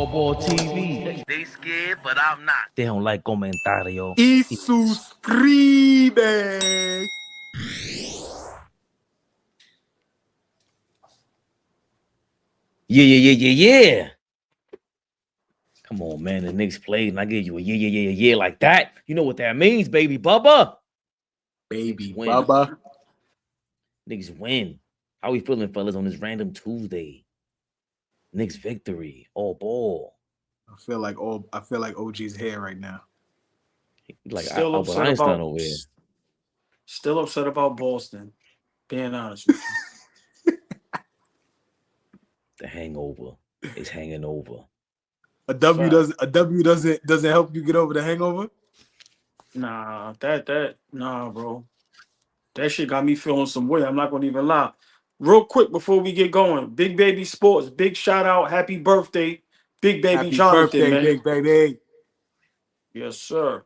AllBall TV. They scared, but I'm not. They don't like comentario. Y suscribe. Yeah. Come on, man. The Knicks played, and I give you a yeah like that. You know what that means, baby Bubba. Baby win. Bubba. Knicks win. How we feeling, fellas, on this random Tuesday? Knicks victory. All ball. I feel like OG's hair right now. Like Still Albert upset Einstein about over here. Still upset about Boston. Being honest with you. The hangover is hanging over. A W doesn't help you get over the hangover. Nah, nah, bro. That shit got me feeling some way. I'm not gonna even lie. Real quick before we get going, Big Baby Sports, big shout out, happy birthday, Big Baby Happy Jonathan, birthday, man. Big Baby. Yes, sir.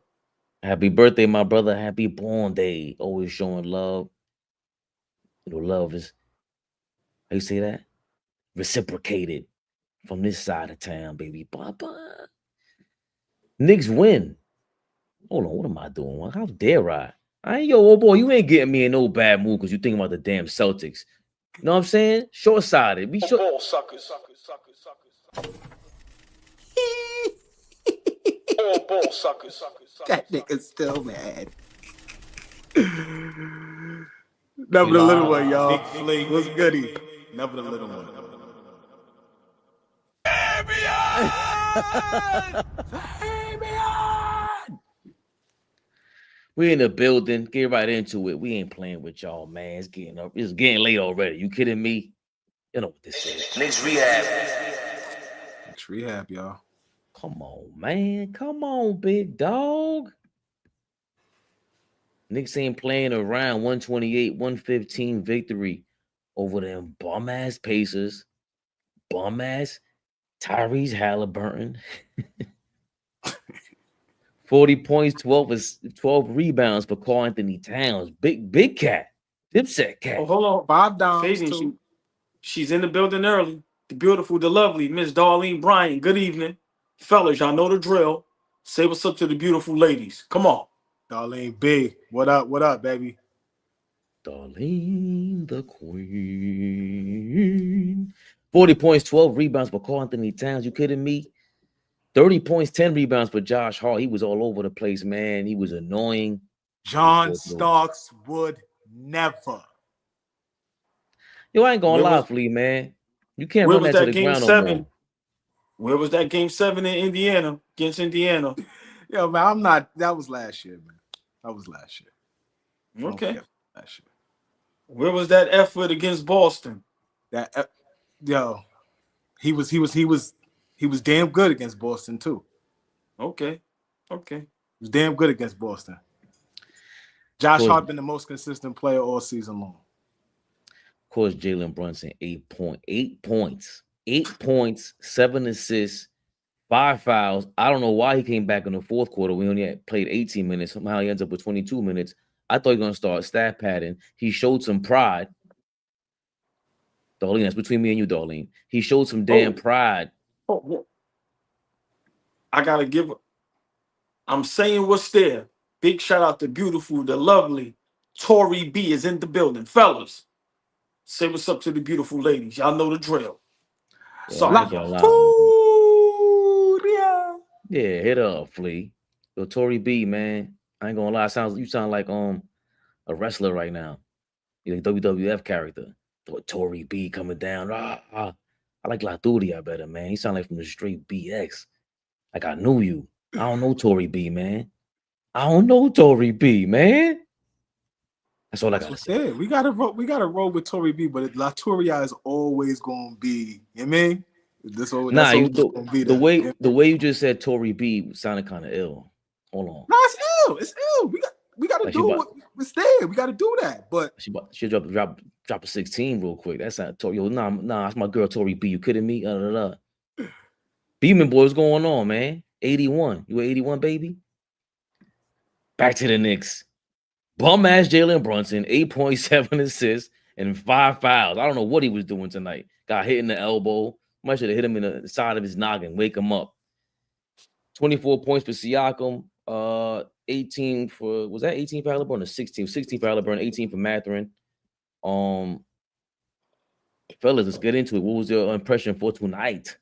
Happy birthday, my brother. Happy born day. Always showing love. You know, love is, how you say that? Reciprocated from this side of town, baby. Papa. Knicks win. Hold on, what am I doing? How dare I? Old boy, you ain't getting me in no bad mood because you thinking about the damn Celtics. You know what I'm saying? Short-sighted. We short. All suckers. All ball suckers. That nigga's still mad. Never the little one, y'all. What's goody? Never the little one. We in the building. Get right into it. We ain't playing with y'all, man. It's getting up. It's getting late already. You kidding me? You know what this is. Knicks Rehab. Knicks Rehab, y'all. Come on, man. Come on, big dog. Knicks ain't playing around. 128-115 victory over them bum-ass Pacers. Bum-ass Tyrese Halliburton. 40 points, 12 rebounds for Karl Anthony Towns. Big cat. Dipset cat. Oh, hold on. 5 downs. Fabian, she's in the building early. The beautiful, the lovely Miss Darlene Bryant. Good evening. Fellas, y'all know the drill. Say what's up to the beautiful ladies. Come on. Darlene B. What up, baby? Darlene the Queen. 40 points, 12 rebounds for Karl Anthony Towns. You kidding me? 30 points, 10 rebounds for Josh Hart. He was all over the place, man. He was annoying. John Starks would never. Yo, I ain't gonna lie, Flea, man. You can't run that to the ground no more. Where was that game 7 in Indiana against Indiana? Yo, man, I'm not. That was last year, man. That was last year. Okay. Last year. Where was that effort against Boston? He was damn good against Boston too. Okay. He was damn good against Boston. Josh Hart been the most consistent player all season long. Of course, Jalen Brunson, 8 points, 7 assists, 5 fouls. I don't know why he came back in the fourth quarter. We only had played 18 minutes. Somehow he ends up with 22 minutes. I thought he was going to start stat padding. He showed some pride. Darlene, that's between me and you, Darlene. He showed some damn pride. I got to give I'm saying what's there. Big shout out to beautiful, the lovely Tori B is in the building. Fellas, say what's up to the beautiful ladies. Y'all know the drill. Yeah, hit up, Flea. Yo, Tori B, man. I ain't gonna lie. You sound like a wrestler right now. You're a WWF character. Tori B coming down. I like Laturia better, man. He sound like from the straight BX. Like I knew you. I don't know Tori B, man. That's all I gotta say. We gotta roll with Tori B, but Laturia is always gonna be. You know what I mean? The way you just said Tori B sounded kind of ill. Hold on. No, it's ill. We gotta do what it's there. We gotta do that. But she drop a 16 real quick. That's not Tori. Yo, nah, that's my girl Tori B. You kidding me? Beeman boy, what's going on, man? 81. You 81, baby? Back to the Knicks. Bum ass Jalen Brunson, 8.7 assists and 5 fouls. I don't know what he was doing tonight. Got hit in the elbow. Might should have hit him in the side of his noggin, wake him up. 24 points for Siakam. 18 for, was that 18 for Halliburton or 16? 16 for Halliburton, 18 for Mathurin. Fellas, let's get into it. What was your impression for tonight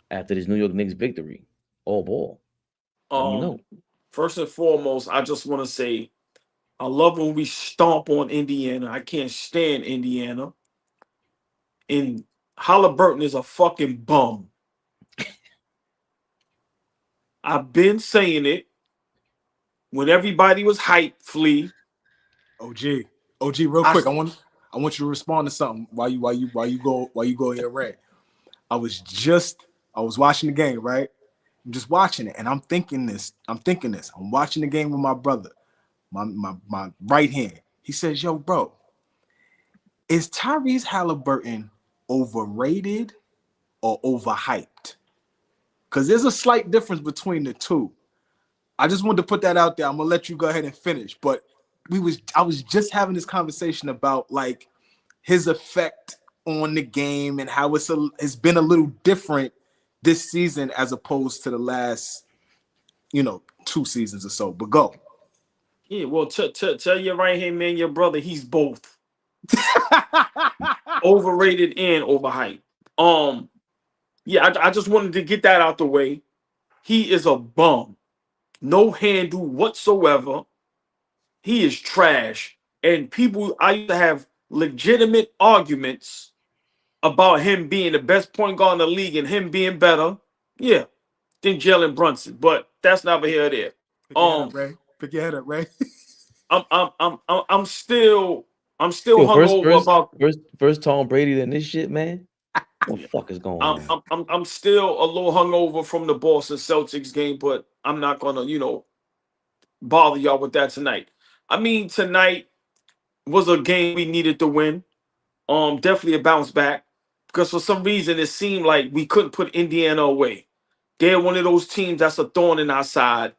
after this New York Knicks victory? All ball. Let me know. First and foremost, I just want to say I love when we stomp on Indiana. I can't stand Indiana. And Halliburton is a fucking bum. I've been saying it when everybody was hyped, Flea. OG, real quick. I want you to respond to something while you go in your rant. I was watching the game, right? I'm just watching it, and I'm thinking this. I'm watching the game with my brother, my right hand. He says, "Yo, bro, is Tyrese Halliburton overrated or overhyped? Because there's a slight difference between the two." I just wanted to put that out there. I'm gonna let you go ahead and finish, but I was just having this conversation about like his effect on the game and how it's been a little different this season as opposed to the last, 2 seasons or so. But go. Yeah, well, tell your right hand man, your brother, he's both overrated and overhyped. Yeah, I just wanted to get that out the way. He is a bum, no handle whatsoever. He is trash, and I used to have legitimate arguments about him being the best point guard in the league and him being better, than Jalen Brunson. But that's neither here or there. Pick your head up, Ray. I'm still hungover about first Tom Brady than this shit, man. What the fuck is going on? I'm still a little hungover from the Boston Celtics game, but I'm not gonna, bother y'all with that tonight. I mean, tonight was a game we needed to win. Definitely a bounce back because for some reason it seemed like we couldn't put Indiana away. They're one of those teams that's a thorn in our side.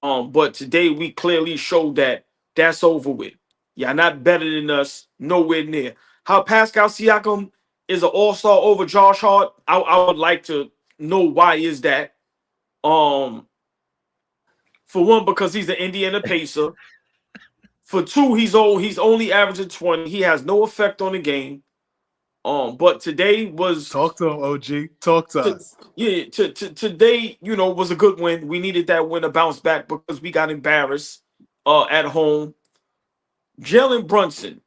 But today we clearly showed that that's over with. Y'all not better than us, nowhere near. How Pascal Siakam is an all-star over Josh Hart, I would like to know why is that. For one, because he's an Indiana Pacer. For two, he's only averaging 20. He has no effect on the game. But today was talk to him, OG. Talk to us. Yeah, today, was a good win. We needed that win to bounce back because we got embarrassed at home. Jalen Brunson.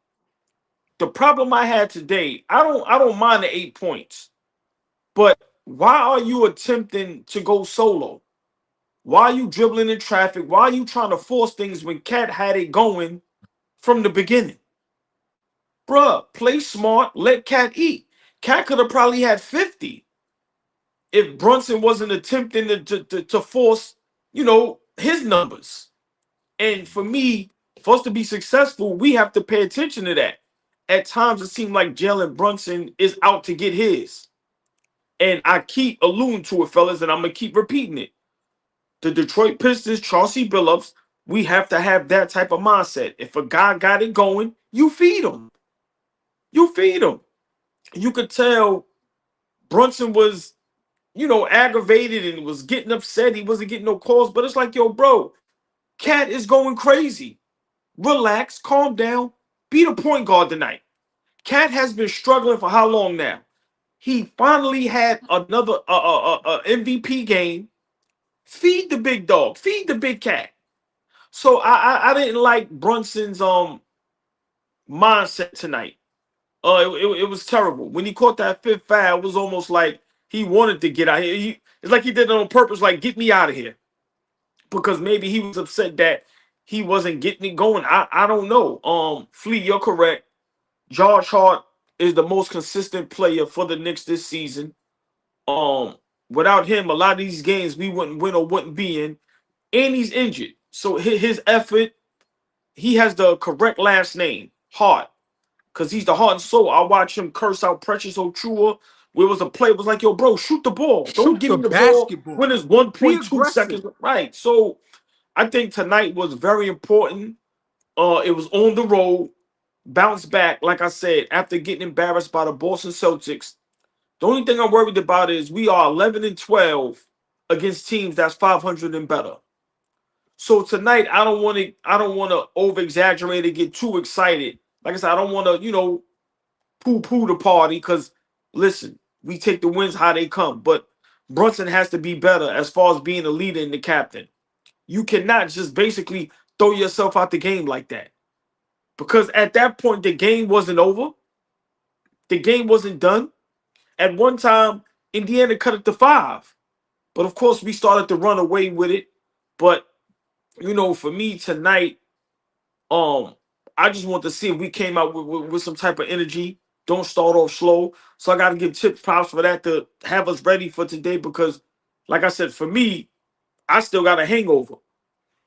The problem I had today, I don't mind the 8 points, but why are you attempting to go solo? Why are you dribbling in traffic? Why are you trying to force things when Cat had it going from the beginning? Bruh, play smart, let Cat eat. Cat could have probably had 50 if Brunson wasn't attempting to force, his numbers. And for me, for us to be successful, we have to pay attention to that. At times, it seemed like Jalen Brunson is out to get his. And I keep alluding to it, fellas, and I'm going to keep repeating it. The Detroit Pistons, Chauncey Billups, we have to have that type of mindset. If a guy got it going, you feed him. You feed him. You could tell Brunson was, aggravated and was getting upset. He wasn't getting no calls, but it's like, yo, bro, Cat is going crazy. Relax, calm down, be the point guard tonight. Cat has been struggling for how long now? He finally had another MVP game. Feed the big dog, feed the big cat. So I didn't like Brunson's mindset tonight. It was terrible. When he caught that fifth foul, it was almost like he wanted to get out here. It's like he did it on purpose, like, get me out of here. Because maybe he was upset that he wasn't getting it going. I don't know. Flea, you're correct. Josh Hart is the most consistent player for the Knicks this season. Without him, a lot of these games we wouldn't win or wouldn't be in. And he's injured. So his effort, he has the correct last name, Hart. Because he's the heart and soul. I watch him curse out Precious Ochua. Where it was a play, it was like, yo, bro, shoot the ball. Don't give him the basketball when it's 1.2 seconds. Right. So I think tonight was very important. It was on the road, bounce back, like I said, after getting embarrassed by the Boston Celtics. The only thing I'm worried about is we are 11-12 against teams that's 500 and better. So tonight, I don't want to over exaggerate and get too excited. Like I said, I don't want to, poo-poo the party because, listen, we take the wins how they come. But Brunson has to be better as far as being a leader and the captain. You cannot just basically throw yourself out the game like that. Because at that point, the game wasn't over. The game wasn't done. At one time, Indiana cut it to 5. But of course, we started to run away with it. But, for me tonight, I just want to see if we came out with some type of energy. Don't start off slow. So I got to give tips, props for that to have us ready for today because, like I said, for me, I still got a hangover.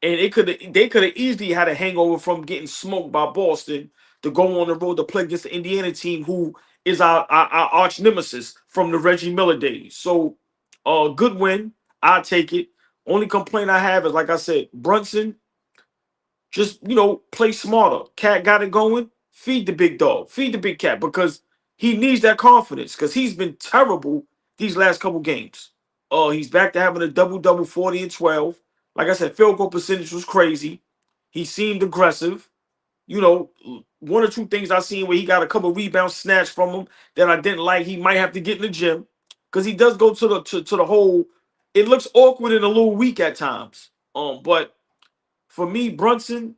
And they could have easily had a hangover from getting smoked by Boston to go on the road to play against the Indiana team, who is our arch nemesis from the Reggie Miller days. So, good win. I'll take it. Only complaint I have is, like I said, Brunson, just, play smarter. Cat got it going. Feed the big dog. Feed the big cat because he needs that confidence because he's been terrible these last couple games. He's back to having a double-double 40 and 12. Like I said, field goal percentage was crazy. He seemed aggressive. One or two things I seen where he got a couple rebounds snatched from him that I didn't like. He might have to get in the gym because he does go to the hole. It looks awkward and a little weak at times. But for me, Brunson,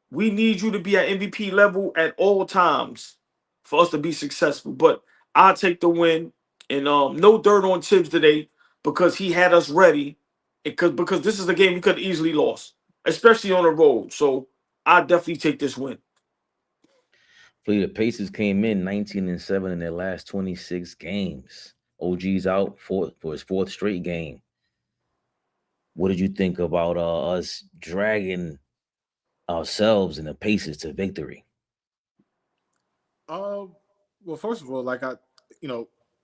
we need you to be at MVP level at all times for us to be successful. But I'll take the win. And no dirt on Tibbs today because he had us ready. Because this is a game we could have easily lost, especially on the road. So I'll definitely take this win. The Pacers came in 19-7 in their last 26 games. OG's out for his 4th straight game. What did you think about us dragging ourselves and the Pacers to victory? Well, first of all, like I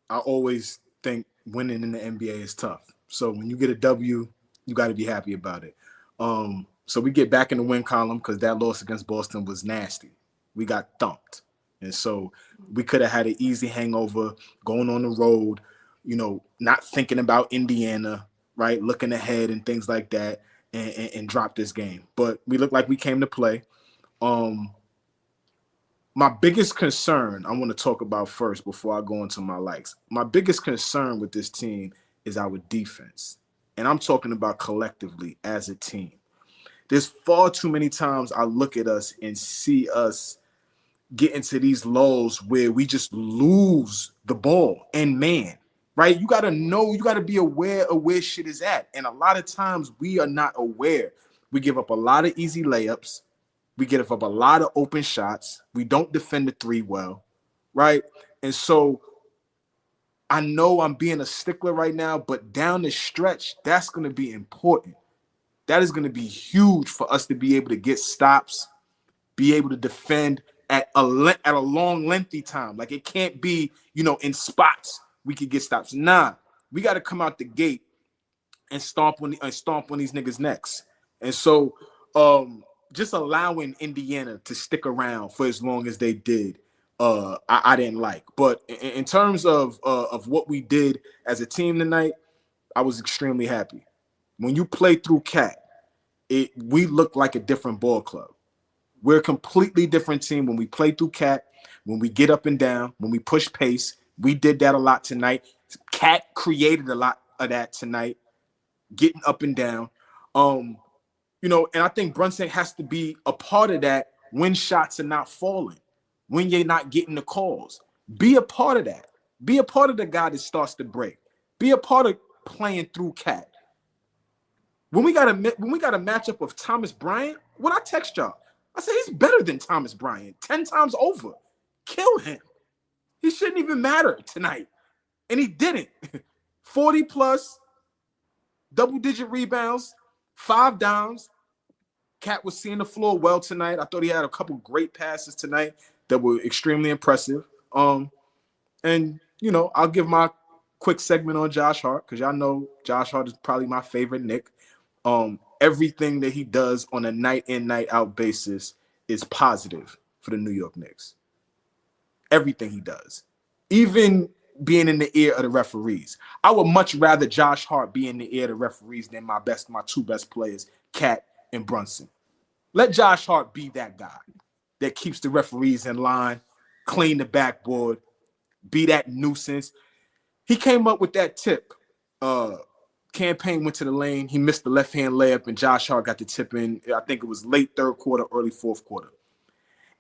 always think winning in the NBA is tough. So when you get a W, you got to be happy about it. So we get back in the win column because that loss against Boston was nasty. We got thumped. And so we could have had an easy hangover going on the road, not thinking about Indiana, right? Looking ahead and things like that and drop this game. But we look like we came to play. My biggest concern I want to talk about first before I go into my likes. My biggest concern with this team is our defense. And I'm talking about collectively as a team. There's far too many times I look at us and see us get into these lows where we just lose the ball. And man, right? You got to know, you got to be aware of where shit is at. And a lot of times we are not aware. We give up a lot of easy layups. We give up a lot of open shots. We don't defend the 3 well, right? And so I know I'm being a stickler right now, but down the stretch, that's going to be important. That is going to be huge for us to be able to get stops, be able to defend at a long, lengthy time. Like it can't be, in spots we could get stops. Nah, we got to come out the gate and stomp on these niggas' necks. And so, just allowing Indiana to stick around for as long as they did, I didn't like. But in terms of what we did as a team tonight, I was extremely happy. When you play through Cat, we look like a different ball club. We're a completely different team when we play through Cat, when we get up and down, when we push pace. We did that a lot tonight. Cat created a lot of that tonight, getting up and down. And I think Brunson has to be a part of that when shots are not falling, when you're not getting the calls. Be a part of that. Be a part of the guy that starts to break. Be a part of playing through Cat. When we got a matchup of Thomas Bryant, what I text y'all, I said he's better than Thomas Bryant 10 times over. Kill him. He shouldn't even matter tonight. And he didn't. 40 plus, double-digit rebounds, 5 downs. Cat was seeing the floor well tonight. I thought he had a couple great passes tonight that were extremely impressive. And I'll give my quick segment on Josh Hart because y'all know Josh Hart is probably my favorite Knick. Everything that he does on a night in, night out basis is positive for the New York Knicks. Everything he does. Even being in the ear of the referees. I would much rather Josh Hart be in the ear of the referees than my two best players, Cat and Brunson. Let Josh Hart be that guy that keeps the referees in line, clean the backboard, be that nuisance. He came up with that tip. Campaign went to the lane. He missed the left-hand layup, and Josh Hart got the tip in. I think it was late third quarter, early fourth quarter.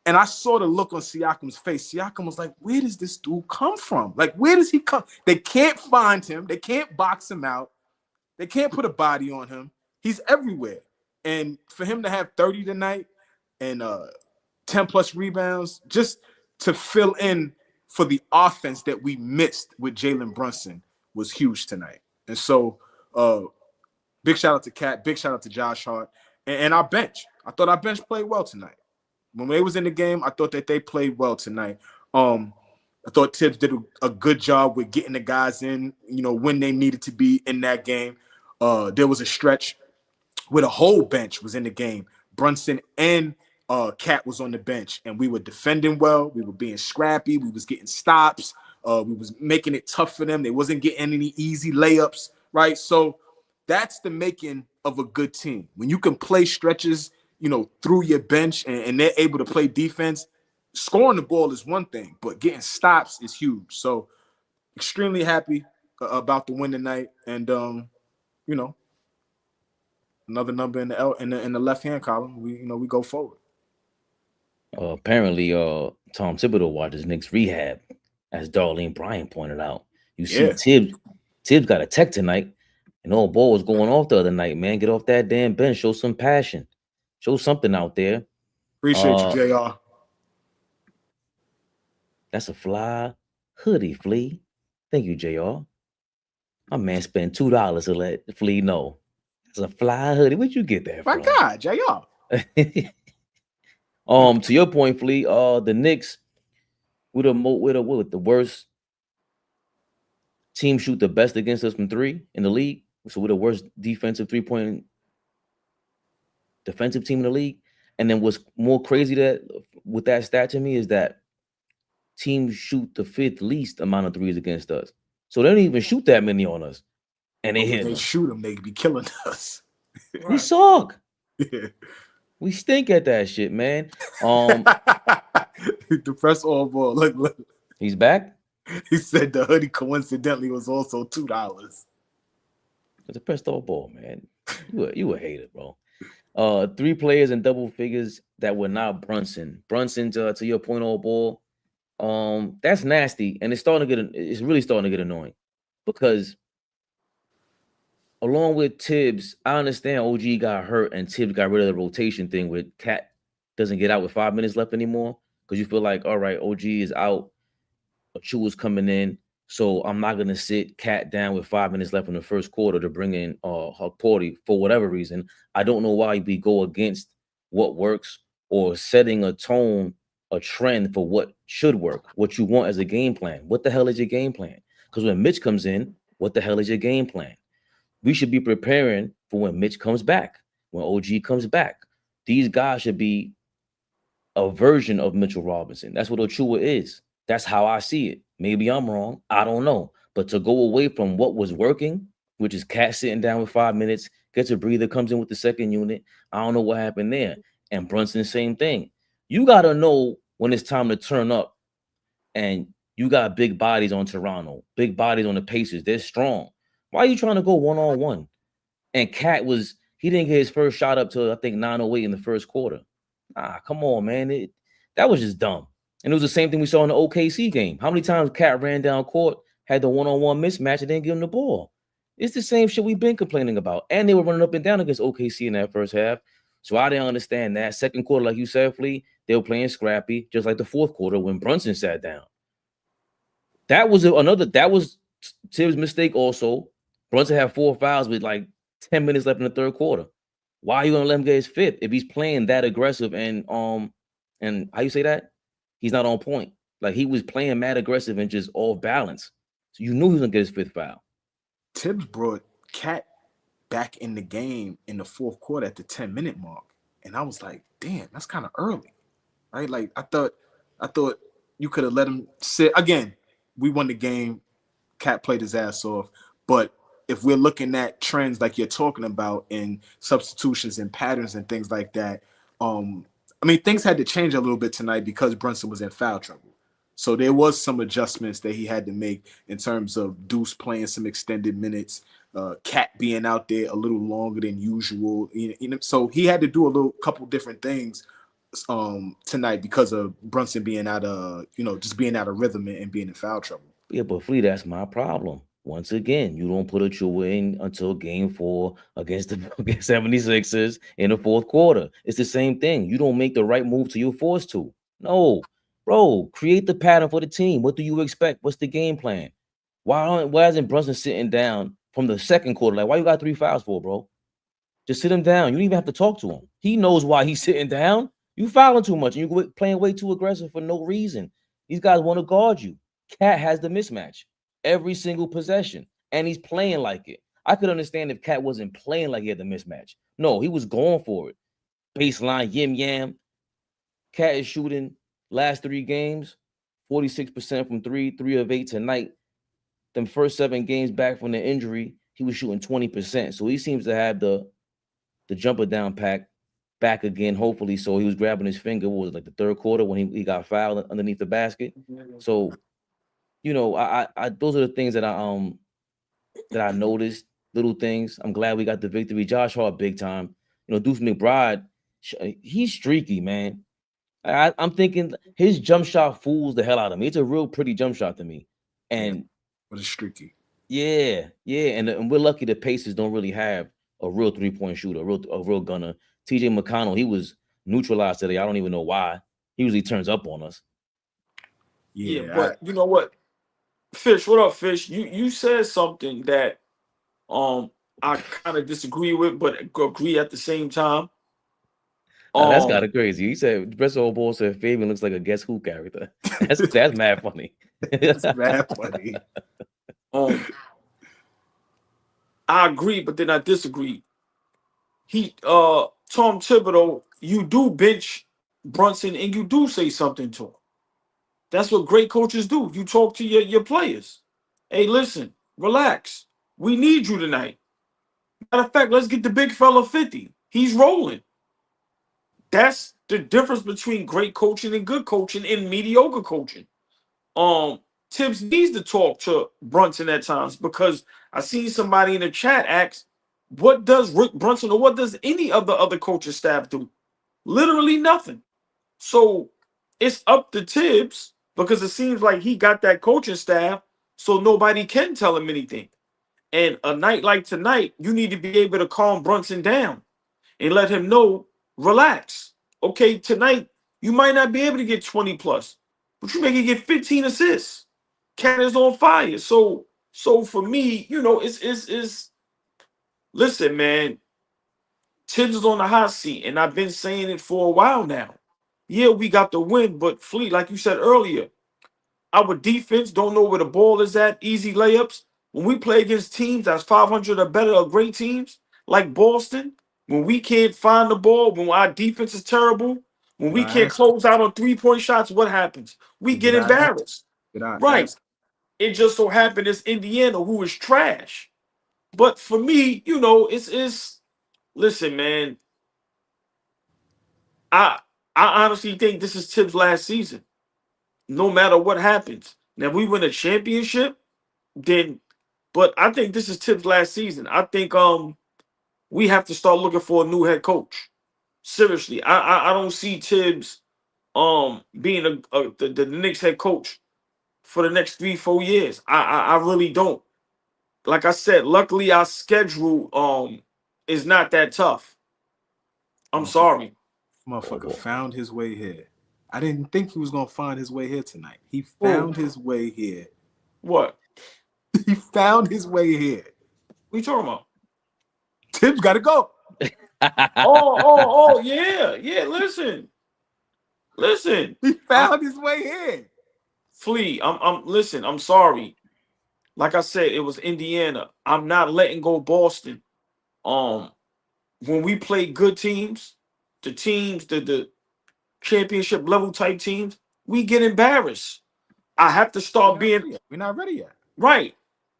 And I saw the look on Siakam's face. Siakam was like, where does this dude come from? Like, where does he come? They can't find him. They can't box him out. They can't put a body on him. He's everywhere. And for him to have 30 tonight and 10-plus rebounds, just to fill in for the offense that we missed with Jalen Brunson was huge tonight. And so big shout out to Cat, big shout out to Josh Hart. And our bench. I thought our bench played well tonight. When they was in the game, I thought that they played well tonight. I thought Tibbs did a good job with getting the guys in, when they needed to be in that game. There was a stretch where the whole bench was in the game. Brunson and Cat was on the bench, and we were defending well. We were being scrappy. We was getting stops. We was making it tough for them. They wasn't getting any easy layups, right? So that's the making of a good team. When you can play stretches, through your bench and they're able to play defense, scoring the ball is one thing, but getting stops is huge. So extremely happy about the win tonight. And, another number in the left-hand column, we go forward. Apparently, Tom Thibodeau watches Knicks Rehab, as Darlene Bryant pointed out. You see, Tibbs got a tech tonight, and AllBall was going off the other night, man. Get off that damn bench. Show some passion. Show something out there. Appreciate you, JR. That's a fly hoodie, Flea. Thank you, JR. My man spent $2 to let Flea know. It's a fly hoodie. Where'd you get that from? My God, JR. To your point, Flea, the Knicks with the worst team shoot the best against us from three in the league. So we're the worst defensive three-point defensive team in the league. And then what's more crazy with that stat to me is that teams shoot the fifth least amount of threes against us. So they don't even shoot that many on us. And they hit. They shoot them, they be killing us. We suck. Yeah. We stink at that shit, man. The press AllBall. Look. He's back. He said the hoodie coincidentally was also $2. It's a press AllBall, man. You a hater, bro. 3 players in double figures that were not Brunson. Brunson, to your point, AllBall. That's nasty, and it's really starting to get annoying because along with Tibbs, I understand OG got hurt and Tibbs got rid of the rotation thing with Cat doesn't get out with 5 minutes left anymore because you feel like, all right, OG is out, Achua's coming in, so I'm not gonna sit Cat down with 5 minutes left in the first quarter to bring in Hawkporty for whatever reason. I don't know why we go against what works or setting a tone, a trend for what should work, what you want as a game plan. What the hell is your game plan? Because when Mitch comes in, what the hell is your game plan? We should be preparing for when Mitch comes back, when OG comes back. These guys should be a version of Mitchell Robinson. That's what Achua is. That's how I see it. Maybe I'm wrong. I don't know. But to go away from what was working, which is Cat sitting down with 5 minutes, gets a breather, comes in with the second unit. I don't know what happened there. And Brunson, same thing. You got to know when it's time to turn up. And you got big bodies on Toronto, big bodies on the Pacers. They're strong. Why are you trying to go one-on-one? And Cat he didn't get his first shot up till I think 9:08 in the first quarter. Come on, man. That was just dumb. And it was the same thing we saw in the OKC game. How many times Cat ran down court, had the one-on-one mismatch, and didn't give him the ball? It's the same shit we've been complaining about. And they were running up and down against OKC in that first half. So I didn't understand that. Second quarter, like you said, Flea, they were playing scrappy, just like the fourth quarter when Brunson sat down. That was Tibbs' mistake also. Brunson had 4 fouls with like 10 minutes left in the third quarter. Why are you gonna let him get his fifth if he's playing that aggressive and how you say that? He's not on point. Like he was playing mad aggressive and just off balance. So you knew he was gonna get his 5th foul. Tibbs brought Cat back in the game in the fourth quarter at the 10-minute mark. And I was like, damn, that's kind of early. Right? Like I thought you could have let him sit. Again, we won the game Cat played his ass off. But if we're looking at trends like you're talking about in substitutions and patterns and things like that, I mean, things had to change a little bit tonight because Brunson was in foul trouble. So there was some adjustments that he had to make in terms of Deuce playing some extended minutes, Cat being out there a little longer than usual. So he had to do a couple different things tonight because of Brunson being out of, just being out of rhythm and being in foul trouble. Yeah, but Flea, that's my problem. Once again, you don't put a Chua in until game 4 against the 76ers in the 4th quarter. It's the same thing. You don't make the right move till you're forced to. No, bro, create the pattern for the team. What do you expect? What's the game plan? Why isn't Brunson sitting down from the 2nd quarter? Like, why you got 3 fouls for, bro? Just sit him down. You don't even have to talk to him. He knows why he's sitting down. You fouling too much and you're playing way too aggressive for no reason. These guys want to guard you. Cat has the mismatch every single possession, and he's playing like it. I could understand if Cat wasn't playing like he had the mismatch. No, he was going for it. Baseline, yam. Cat is shooting last 3 games, 46% from 3 of 8 tonight. Them first 7 games back from the injury, he was shooting 20%. So he seems to have the jumper down pack back again, hopefully. So he was grabbing his finger. What was it, like the 3rd quarter when he got fouled underneath the basket? So, I those are the things that I noticed, little things. I'm glad we got the victory. Josh Hart, big time. Deuce McBride, he's streaky, man. I'm thinking his jump shot fools the hell out of me. It's a real pretty jump shot to me. And but it's streaky. Yeah. And we're lucky the Pacers don't really have a real 3-point shooter, a real gunner. TJ McConnell, he was neutralized today. I don't even know why. He usually turns up on us. Yeah, but you know what? Fish, what up, Fish? You said something that I kind of disagree with, but agree at the same time. That's kind of crazy. He said, Brett Ball said Fabian looks like a Guess Who character. That's mad funny. That's mad funny. I agree, but then I disagree. Tom Thibodeau, you do bench Brunson and you do say something to him. That's what great coaches do. You talk to your players. Hey, listen, relax. We need you tonight. Matter of fact, let's get the big fella 50. He's rolling. That's the difference between great coaching and good coaching and mediocre coaching. Tibbs needs to talk to Brunson at times because I seen somebody in the chat ask, what does Rick Brunson or what does any of the other coaching staff do? Literally nothing. So it's up to Tibbs because it seems like he got that coaching staff, so nobody can tell him anything. And a night like tonight, you need to be able to calm Brunson down and let him know, relax. Okay, tonight you might not be able to get 20 plus, but you may get 15 assists. Cat is on fire. So for me, it's listen, man. Tibbs is on the hot seat, and I've been saying it for a while now. Yeah, we got the win, but Fleet, like you said earlier, our defense don't know where the ball is at, easy layups. When we play against teams that's 500 or better or great teams, like Boston, when we can't find the ball, when our defense is terrible, when we can't close out on 3-point shots, what happens? We get embarrassed. Right. It just so happened it's Indiana who is trash. But for me, it's listen, man. I honestly think this is Tibbs' last season. No matter what happens. Now, if we win a championship, then but I think this is Tibbs' last season. I think we have to start looking for a new head coach. Seriously, I don't see Tibbs being the Knicks head coach for the next 3-4 years. I really don't. Like I said, luckily our schedule is not that tough. I'm sorry. Motherfucker found his way here. I didn't think he was gonna find his way here tonight. He found his way here. What? He found his way here. What you talking about? Tibbs gotta go. Yeah. Listen. He found his way here. Flea, listen, I'm sorry. Like I said, it was Indiana. I'm not letting go Boston. When we play good teams, the championship level type teams, we get embarrassed. I have to start being. We're not ready yet. Right.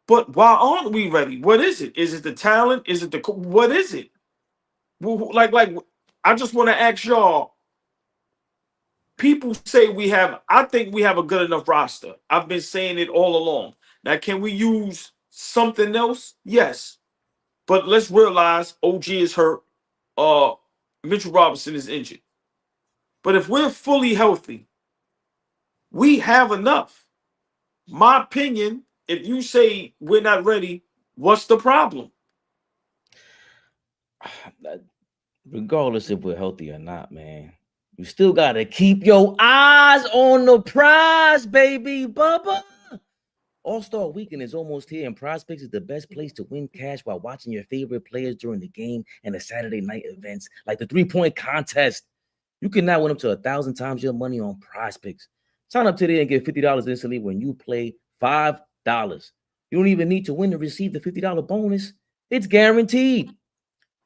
But why aren't we ready? What is it? Is it the talent? Is it the what is it? Like I just want to ask y'all. People say we have. I think we have a good enough roster. I've been saying it all along. Now, can we use something else? Yes, but let's realize OG is hurt. Mitchell Robinson is injured. But if we're fully healthy, we have enough. My opinion, if you say we're not ready, what's the problem? Regardless if we're healthy or not, man, you still gotta keep your eyes on the prize, baby, Bubba. All-Star Weekend is almost here, and PrizePicks is the best place to win cash while watching your favorite players during the game and the Saturday night events like the three-point contest. You can now win up to 1,000 times your money on PrizePicks. Sign up today and get $50 instantly when you play $5. You don't even need to win to receive the $50 bonus. It's guaranteed.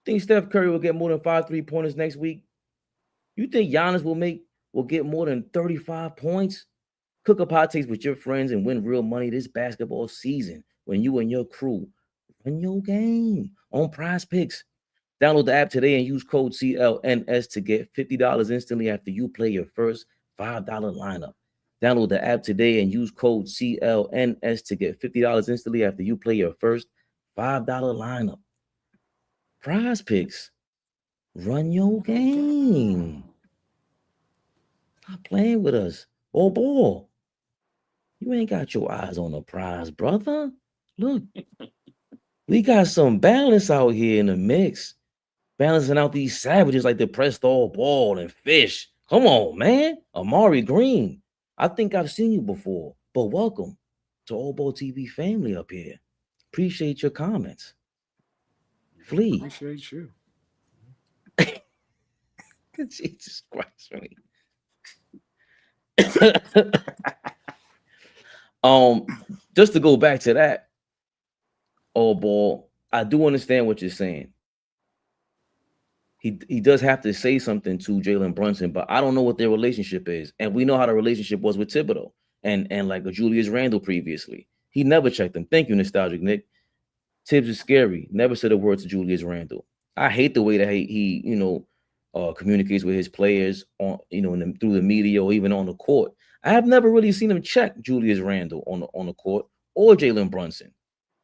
Think Steph Curry will get more than 5 3-pointers next week? You think Giannis will get more than 35 points? Cook up hot takes with your friends and win real money this basketball season when you and your crew run your game on PrizePicks. Download the app today and use code CLNS to get $50 instantly after you play your first $5 lineup. Download the app today and use code CLNS to get $50 instantly after you play your first $5 lineup. PrizePicks, run your game. Stop playing with us. Oh, ball. You ain't got your eyes on the prize, brother. Look, we got some balance out here in the mix. Balancing out these savages like the pressed all ball and fish. Come on, man. Amari Green. I think I've seen you before, but welcome to AllBall TV family up here. Appreciate your comments. Flee. Appreciate you. Jesus Christ, man. Just to go back to that, AllBall, I do understand what you're saying. He does have to say something to Jalen Brunson, but I don't know what their relationship is. And we know how the relationship was with Thibodeau and like a Julius Randle previously. He never checked him. Thank you, Nostalgic Nick. Tibbs is scary. Never said a word to Julius Randle. I hate the way that he communicates with his players on, through the media or even on the court. I have never really seen him check Julius Randle on the court or Jalen Brunson.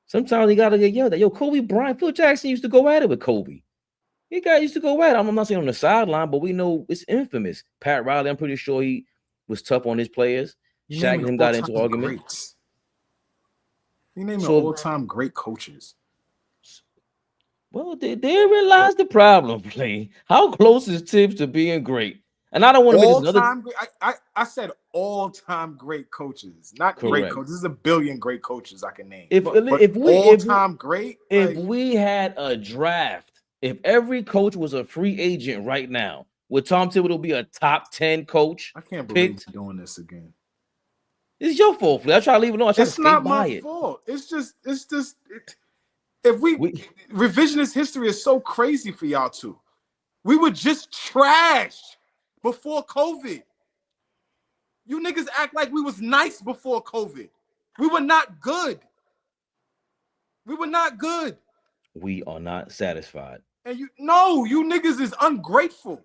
Sometimes he gotta get yelled at. Yo, Kobe Bryant, Phil Jackson used to go at it with Kobe. He used to go at it. I'm not saying on the sideline, but we know it's infamous. Pat Riley, I'm pretty sure he was tough on his players. Shaq and him got into arguments. You name all-time great coaches. Well, they realize the problem, Play. How close is Tibbs to being great? And I don't want to make this another. I said all-time great coaches, not Correct. Great coaches. There's a billion great coaches I can name. If Great, we had a draft, if every coach was a free agent right now, would Tom Thibodeau be a top 10 coach? I can't believe you're doing this again. It's your fault, Flea. I try to leave it alone. It's not my fault. It's just. If we revisionist history is so crazy for y'all too. We were just trash before COVID. You niggas act like we was nice before COVID. We were not good. We were not good. We are not satisfied. And you niggas is ungrateful.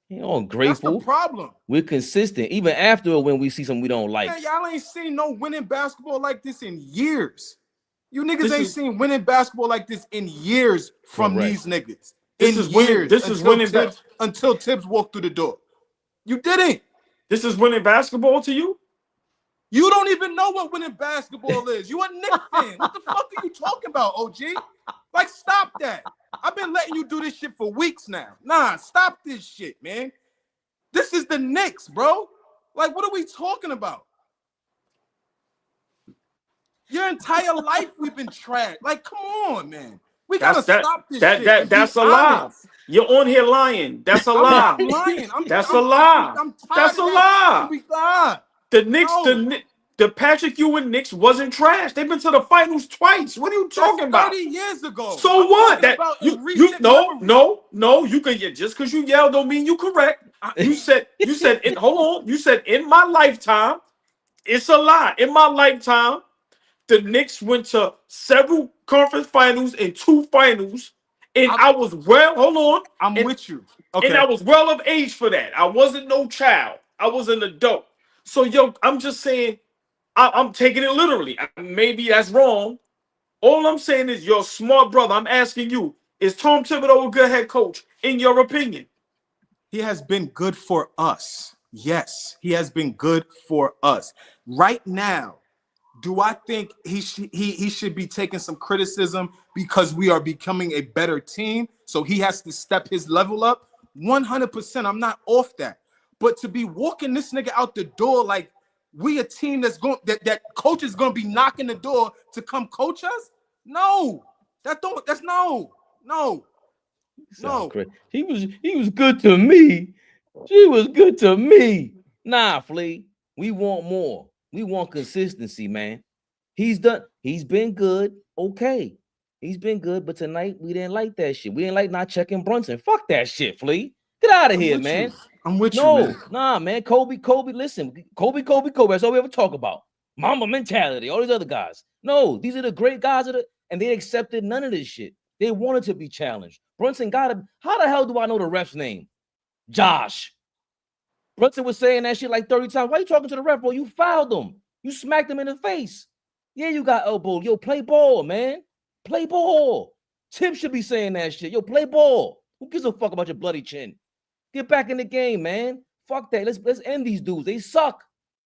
You know, ungrateful. That's the problem. We're consistent even after when we see something we don't like. Man, y'all ain't seen no winning basketball like this in years. You niggas ain't seen winning basketball like this in years from these niggas. Until Tibbs walked through the door. You didn't. This is winning basketball to you? You don't even know what winning basketball is. You a Knicks fan. What the fuck are you talking about, OG? Like, stop that. I've been letting you do this shit for weeks now. Nah, stop this shit, man. This is the Knicks, bro. Like, what are we talking about? Your entire life we've been trash. Like, come on, man. We gotta stop this shit. That's a lie. You're on here lying. That's a lie. I'm not lying. That's a lie. That's a lie. The Knicks, the Patrick Ewing Knicks wasn't trash. They've been to the finals twice. What are you talking about? 30 years ago. So what? That no. You can just because you yelled don't mean you correct. You said hold on. You said in my lifetime, it's a lie. In my lifetime, the Knicks went to several conference finals and 2 finals, and I was well. Hold on, I'm with you. and Okay. I was well of age for that. I wasn't no child. I was an adult. So yo, I'm just saying, I'm taking it literally. Maybe that's wrong. All I'm saying is, you're a smart brother. I'm asking you, is Tom Thibodeau a good head coach in your opinion? He has been good for us. Yes, he has been good for us. Right now, do I think he should be taking some criticism because we are becoming a better team? So he has to step his level up? 100%. I'm not off that. But to be walking this nigga out the door like we a team that's going that coach is going to be knocking the door to come coach us? No. That's no. Crazy. He was good to me. She was good to me. Nah, Flea. We want more. We want consistency, man. He's been good. Okay. He's been good, but tonight we didn't like that shit. We didn't like not checking Brunson. Fuck that shit, Flea. Get out of here, man. I'm with you, No, man. nah, man. Kobe, listen. Kobe. That's all we ever talk about. Mamba mentality, all these other guys. No, these are the great guys and they accepted none of this shit. They wanted to be challenged. Brunson got him. How the hell do I know the ref's name? Josh. Brunson was saying that shit like 30 times. Why you talking to the ref, bro? You fouled him. You smacked him in the face. Yeah, you got elbow. Yo, play ball, man. Play ball. Tim should be saying that shit. Yo, play ball. Who gives a fuck about your bloody chin? Get back in the game, man. Fuck that. Let's end these dudes. They suck.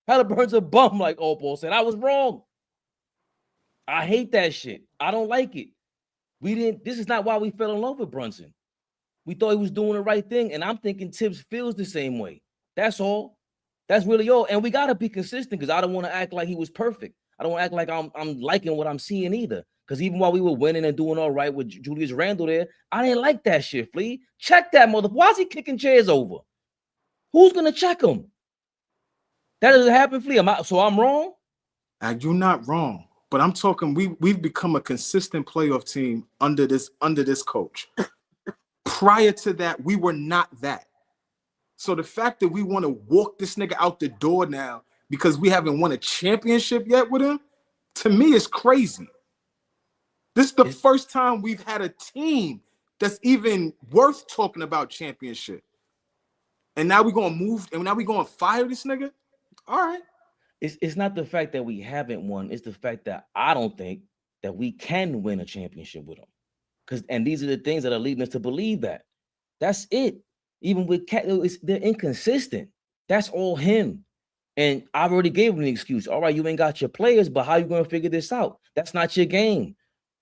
Halliburton's a bum, like AllBall said. I was wrong. I hate that shit. I don't like it. This is not why we fell in love with Brunson. We thought he was doing the right thing, and I'm thinking Tibbs feels the same way. That's all. That's really all. And we got to be consistent because I don't want to act like he was perfect. I don't want to act like I'm liking what I'm seeing either. Because even while we were winning and doing all right with Julius Randle there, I didn't like that shit, Flea. Check that mother. Why is he kicking chairs over? Who's going to check him? That doesn't happen, Flea. So I'm wrong? You're not wrong. But I'm talking, we've become a consistent playoff team under this coach. Prior to that, we were not that. So the fact that we want to walk this nigga out the door now because we haven't won a championship yet with him, to me is crazy. This is the first time we've had a team that's even worth talking about championship. And now we're going to move, and now we're going to fire this nigga? All right. It's not the fact that we haven't won. It's the fact that I don't think that we can win a championship with him. And these are the things that are leading us to believe that. That's it. Even with they're inconsistent. That's all him. And I've already gave him the excuse. All right, you ain't got your players, but how you going to figure this out? That's not your game.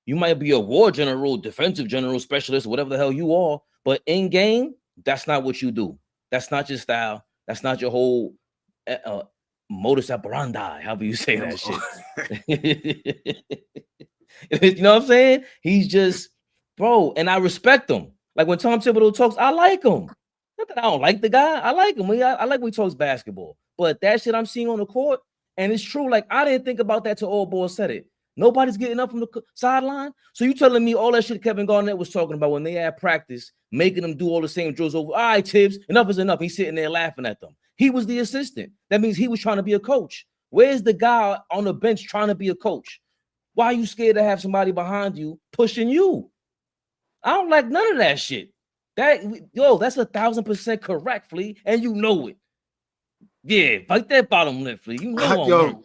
You might be a war general, defensive general, specialist, whatever the hell you are, but in game, that's not what you do. That's not your style. That's not your whole modus operandi, however you say that shit. You know what I'm saying? He's just, bro, and I respect him. Like when Tom Thibodeau talks, I like him. Not that I don't like the guy. I like him. I like when he talks basketball. But that shit I'm seeing on the court, and it's true. Like, I didn't think about that till AllBall said it. Nobody's getting up from the sideline. So you telling me all that shit Kevin Garnett was talking about when they had practice, making them do all the same drills over. All right, Tibbs, enough is enough. He's sitting there laughing at them. He was the assistant. That means he was trying to be a coach. Where's the guy on the bench trying to be a coach? Why are you scared to have somebody behind you pushing you? I don't like none of that shit. That's 1,000% correct, Flea, and you know it. Yeah, fight that bottom lip, Flea. You know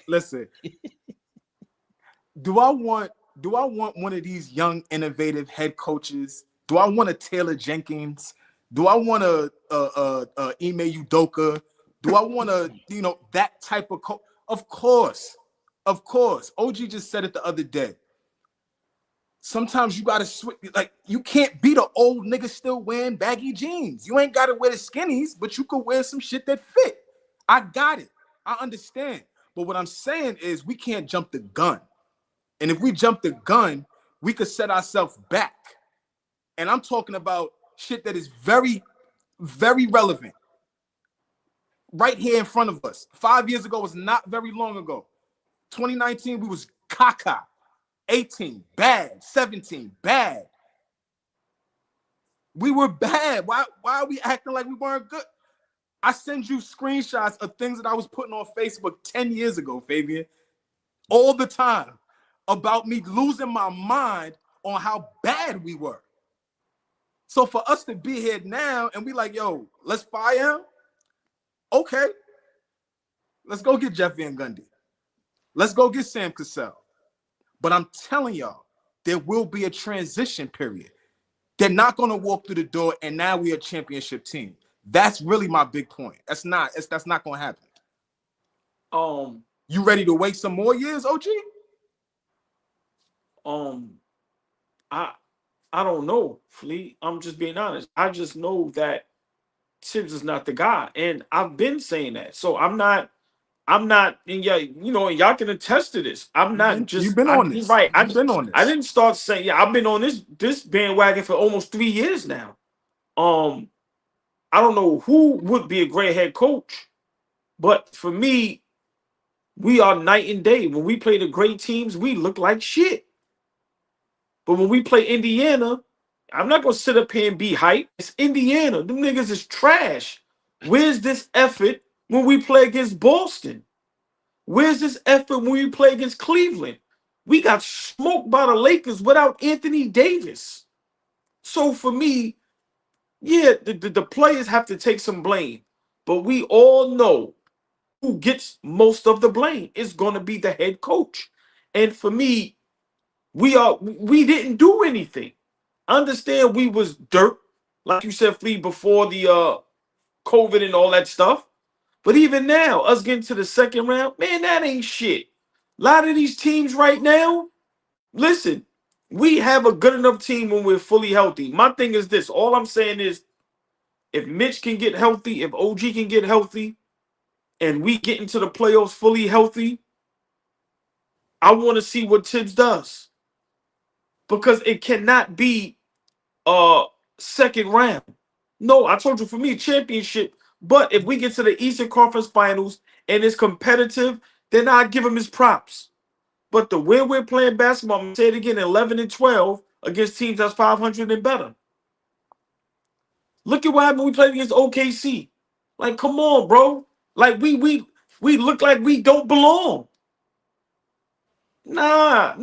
listen. Do I want one of these young, innovative head coaches? Do I want a Taylor Jenkins? Do I want a Ime Udoka? Do I want that type of coach? Of course. OG just said it the other day. Sometimes you gotta switch. Like, you can't be the old nigga still wearing baggy jeans. You ain't gotta wear the skinnies, but you could wear some shit that fit. I got it. I understand. But what I'm saying is we can't jump the gun. And if we jump the gun, we could set ourselves back. And I'm talking about shit that is very, very relevant. Right here in front of us. 5 years ago was not very long ago. 2019, we was caca. 18, bad. 17, bad. We were bad. Why are we acting like we weren't good? I send you screenshots of things that I was putting on Facebook 10 years ago, Fabian. all the time about me losing my mind on how bad we were. So for us to be here now and we like, yo, let's fire him. Okay. Let's go get Jeff Van Gundy. Let's go get Sam Cassell. But I'm telling y'all, there will be a transition period. They're not going to walk through the door and now we're a championship team. That's really my big point. That's not going to happen. You ready to wait some more years, OG? I don't know, Fleet. I'm just being honest. I just know that Tibbs is not the guy, and I've been saying that. So I'm not, and yeah, you know, y'all can attest to this. I'm not just. You've been on this, right? You've been on this. I didn't start saying, yeah, I've been on this bandwagon for almost 3 years now. I don't know who would be a great head coach, but for me, we are night and day. When we play the great teams, we look like shit. But when we play Indiana, I'm not going to sit up here and be hype. It's Indiana. Them niggas is trash. Where's this effort when we play against Boston? Where's this effort when we play against Cleveland? We got smoked by the Lakers without Anthony Davis. So for me, yeah, the players have to take some blame. But we all know who gets most of the blame. It's going to be the head coach. And for me, we didn't do anything. Understand we was dirt, like you said, Flea, before the COVID and all that stuff. But even now, us getting to the second round, man, that ain't shit. A lot of these teams right now, listen, we have a good enough team when we're fully healthy. My thing is this. All I'm saying is, if Mitch can get healthy, if OG can get healthy, and we get into the playoffs fully healthy, I want to see what Tibbs does. Because it cannot be second round. No, I told you, for me, championship. But if we get to the Eastern Conference Finals and it's competitive, then I give him his props. But the way we're playing basketball, I'm gonna say it again, 11 and 12 against teams that's 500 and better. Look at what happened when we played against OKC. Like, come on, bro. Like we look like we don't belong. Nah.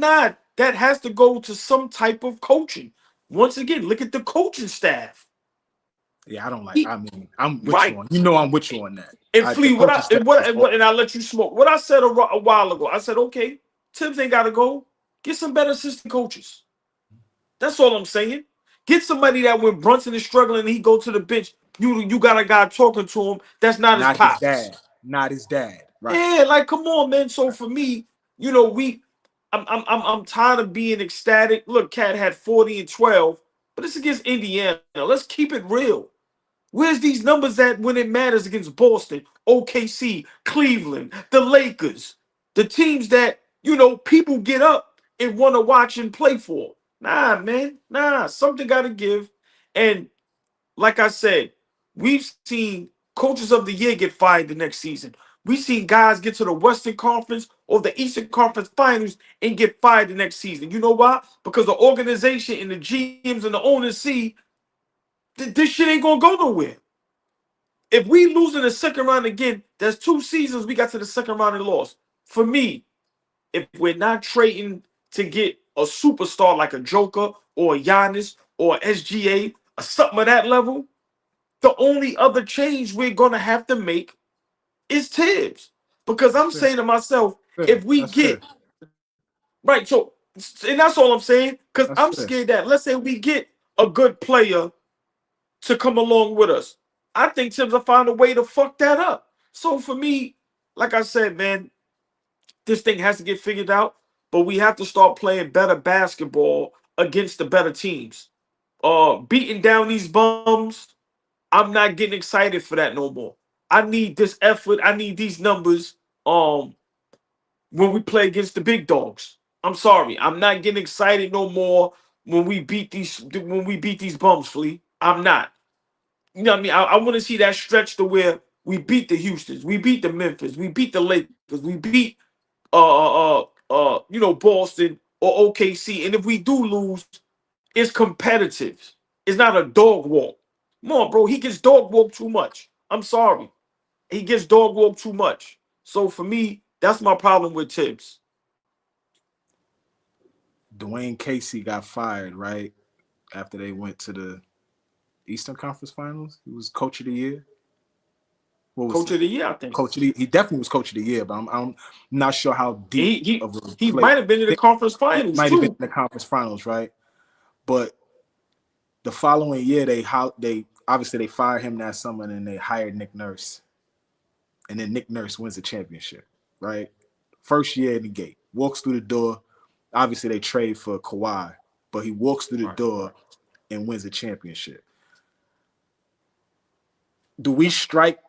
That has to go to some type of coaching. Once again, look at the coaching staff. Yeah, I don't like. I'm with right. you on. You know, I'm with you on that. And Flea, and I let you smoke. What I said a while ago, I said, okay, Tibbs ain't got to go. Get some better assistant coaches. That's all I'm saying. Get somebody that when Brunson is struggling and he go to the bench, you got a guy talking to him that's not his pops. Not his dad. Right. Yeah, like come on, man. So for me, you know, I'm tired of being ecstatic. Look, Cat had 40 and 12, but it's against Indiana. Let's keep it real. Where's these numbers at when it matters against Boston, OKC, Cleveland, the Lakers, the teams that, you know, people get up and want to watch and play for? Nah, man. Nah, something got to give. And like I said, we've seen coaches of the year get fired the next season. We've seen guys get to the Western Conference or the Eastern Conference Finals and get fired the next season. You know why? Because the organization and the GMs and the owners see this shit ain't going to go nowhere. If we lose in the second round again, there's 2 seasons we got to the second round and lost. For me, if we're not trading to get a superstar like a Joker or a Giannis or a SGA or something of that level, the only other change we're going to have to make is Tibbs. Because I'm saying to myself, if we get right, so and that's all I'm saying. Because I'm scared that let's say we get a good player to come along with us. I think Tibbs will find a way to fuck that up. So for me, like I said, man, this thing has to get figured out. But we have to start playing better basketball against the better teams. Beating down these bums, I'm not getting excited for that no more. I need this effort. I need these numbers. When we play against the big dogs, I'm sorry, I'm not getting excited no more when we beat these bums, Flea. I'm not. You know what I mean? I want to see that stretch to where we beat the Houstons, we beat the Memphis, we beat the Lakers, we beat you know, Boston or OKC. And if we do lose, it's competitive. It's not a dog walk. Come on, bro. He gets dog walk too much. I'm sorry. He gets dog walk too much. So for me, that's my problem with Tibbs. Dwayne Casey got fired right after they went to the Eastern Conference Finals. He was coach of the year. What was Coach of the year, I think. Coach of the, he definitely was coach of the year, but I'm not sure how deep of a he play. might have been in the conference finals might too. have been in the conference finals, right? But the following year, they obviously they fired him that summer, and then they hired Nick Nurse, and then Nick Nurse wins the championship, right? First year in the gate, walks through the door. Obviously, they trade for Kawhi, but he walks through the door and wins the championship. Do we strike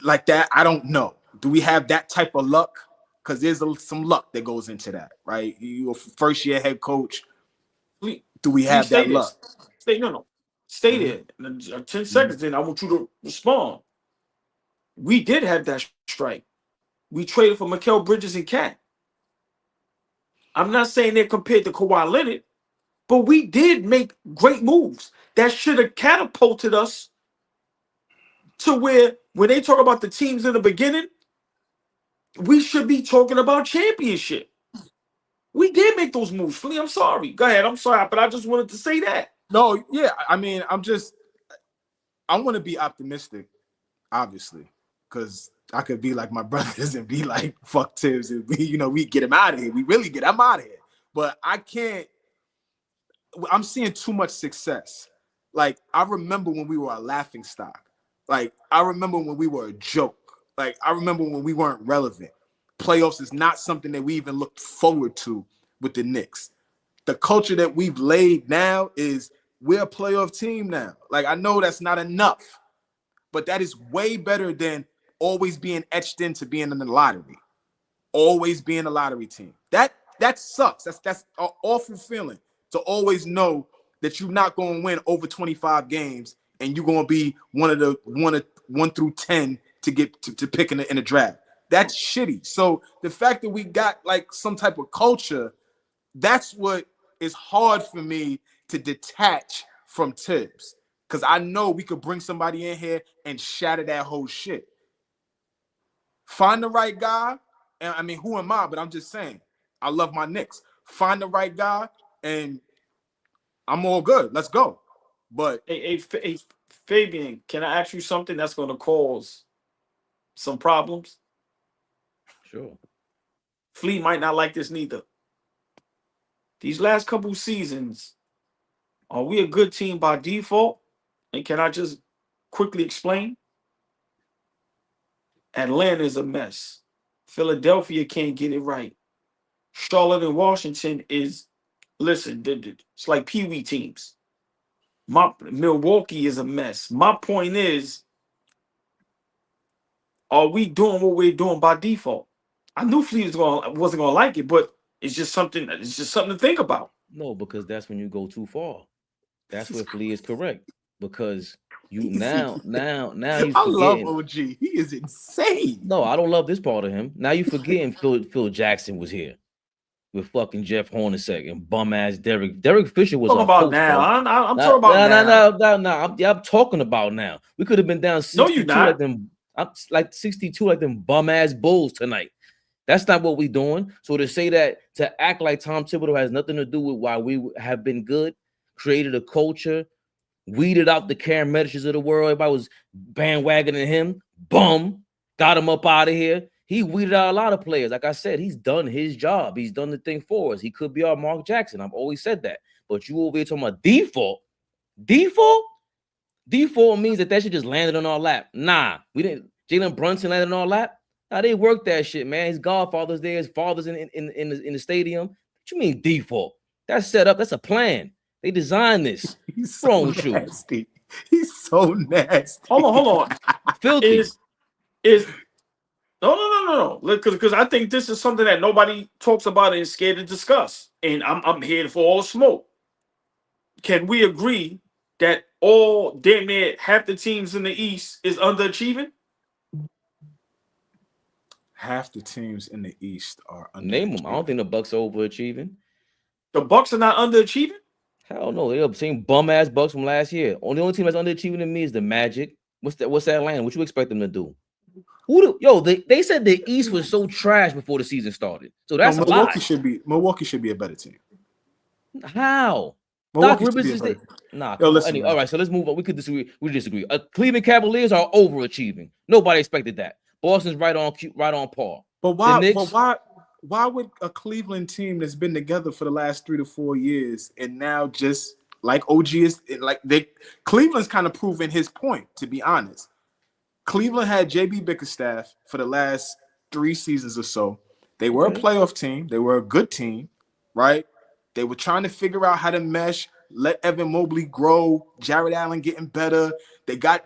like that? I don't know. Do we have that type of luck? Because there's some luck that goes into that, right? You're a first year head coach. Do we have that luck? Stay there. 10 seconds, then I want you to respond. We did have that strike. We traded for Mikal Bridges and Cat. I'm not saying they're compared to Kawhi Leonard, but we did make great moves that should have catapulted us to where, when they talk about the teams in the beginning, we should be talking about championship. We did make those moves. Flea, I'm sorry. Go ahead. I'm sorry, but I just wanted to say that. No, yeah. I mean, I want to be optimistic, obviously, because I could be like my brothers and be like, fuck Tibbs, and we get him out of here. We really get him out of here. But I can't. I'm seeing too much success. Like, I remember when we were a laughing stock. Like, I remember when we were a joke. Like, I remember when we weren't relevant. Playoffs is not something that we even looked forward to with the Knicks. The culture that we've laid now is we're a playoff team now. Like, I know that's not enough, but that is way better than always being etched into being in the lottery. Always being a lottery team. That sucks. That's an awful feeling to always know that you're not going to win over 25 games and you're going to be one of the 1 through 10 to get to pick in the draft. That's shitty. So the fact that we got like some type of culture, that's what is hard for me to detach from Tibbs. Because I know we could bring somebody in here and shatter that whole shit. Find the right guy. And I mean, who am I? But I'm just saying, I love my Knicks. Find the right guy and I'm all good. Let's go. But hey, Fabian, can I ask you something that's going to cause some problems? Sure. Fleet might not like this neither. These last couple seasons, are we a good team by default? And can I just quickly explain? Atlanta is a mess. Philadelphia can't get it right. Charlotte and Washington is, listen, it's like Pee-wee teams. Milwaukee is a mess. My point is, are we doing what we're doing by default? I knew Fleet wasn't gonna like it, but it's just something to think about. No, because that's when you go too far. That's where Flea is correct. Because you now you I forgetting. love OG. He is insane. No, I don't love this part of him. Now you forgetting Phil Jackson was here with fucking Jeff Hornacek and bum ass Derek. Derek Fisher was talking about host, now. I'm nah, talking about now. No. I'm talking about now. We could have been down 62 No, you're not. like them. I'm like 62 like them bum ass Bulls tonight. That's not what we're doing. So to say that, to act like Tom Thibodeau has nothing to do with why we have been good, created a culture, weeded out the Karen Medishes of the world. Everybody was bandwagoning him. Bum. Got him up out of here. He weeded out a lot of players. Like I said, he's done his job. He's done the thing for us. He could be our Mark Jackson. I've always said that. But you over here talking about default. Default? Default means that shit just landed on our lap. Nah, we didn't. Jalen Brunson landed on our lap. Nah, they worked that shit, man. His godfather's there. His father's in the stadium. What you mean default? That's set up. That's a plan. They designed this. He's so nasty. He's so nasty. Hold on. Filthy. No. Because I think this is something that nobody talks about and is scared to discuss. And I'm here for all smoke. Can we agree that damn near half the teams in the East is underachieving? Half the teams in the East are underachieving. Name them. I don't think the Bucks are overachieving. The Bucks are not underachieving? Hell no. They're the same bum ass Bucks from last year. The only team that's underachieving to me is the Magic. What's that Atlanta? What you expect them to do? They said the East was so trash before the season started. So that's a lie. Milwaukee should be a better team. How? Milwaukee Doc Rivers is the Yo, listen, anyway, all right, so let's move on. We could disagree. We disagree. Cleveland Cavaliers are overachieving. Nobody expected that. Boston's right on par. But why would a Cleveland team that's been together for the last 3 to 4 years and now just like OG is like Cleveland's kind of proving his point, to be honest. Cleveland had JB Bickerstaff for the last 3 seasons or so. They were a playoff team. They were a good team, right? They were trying to figure out how to mesh, let Evan Mobley grow, Jared Allen getting better. They got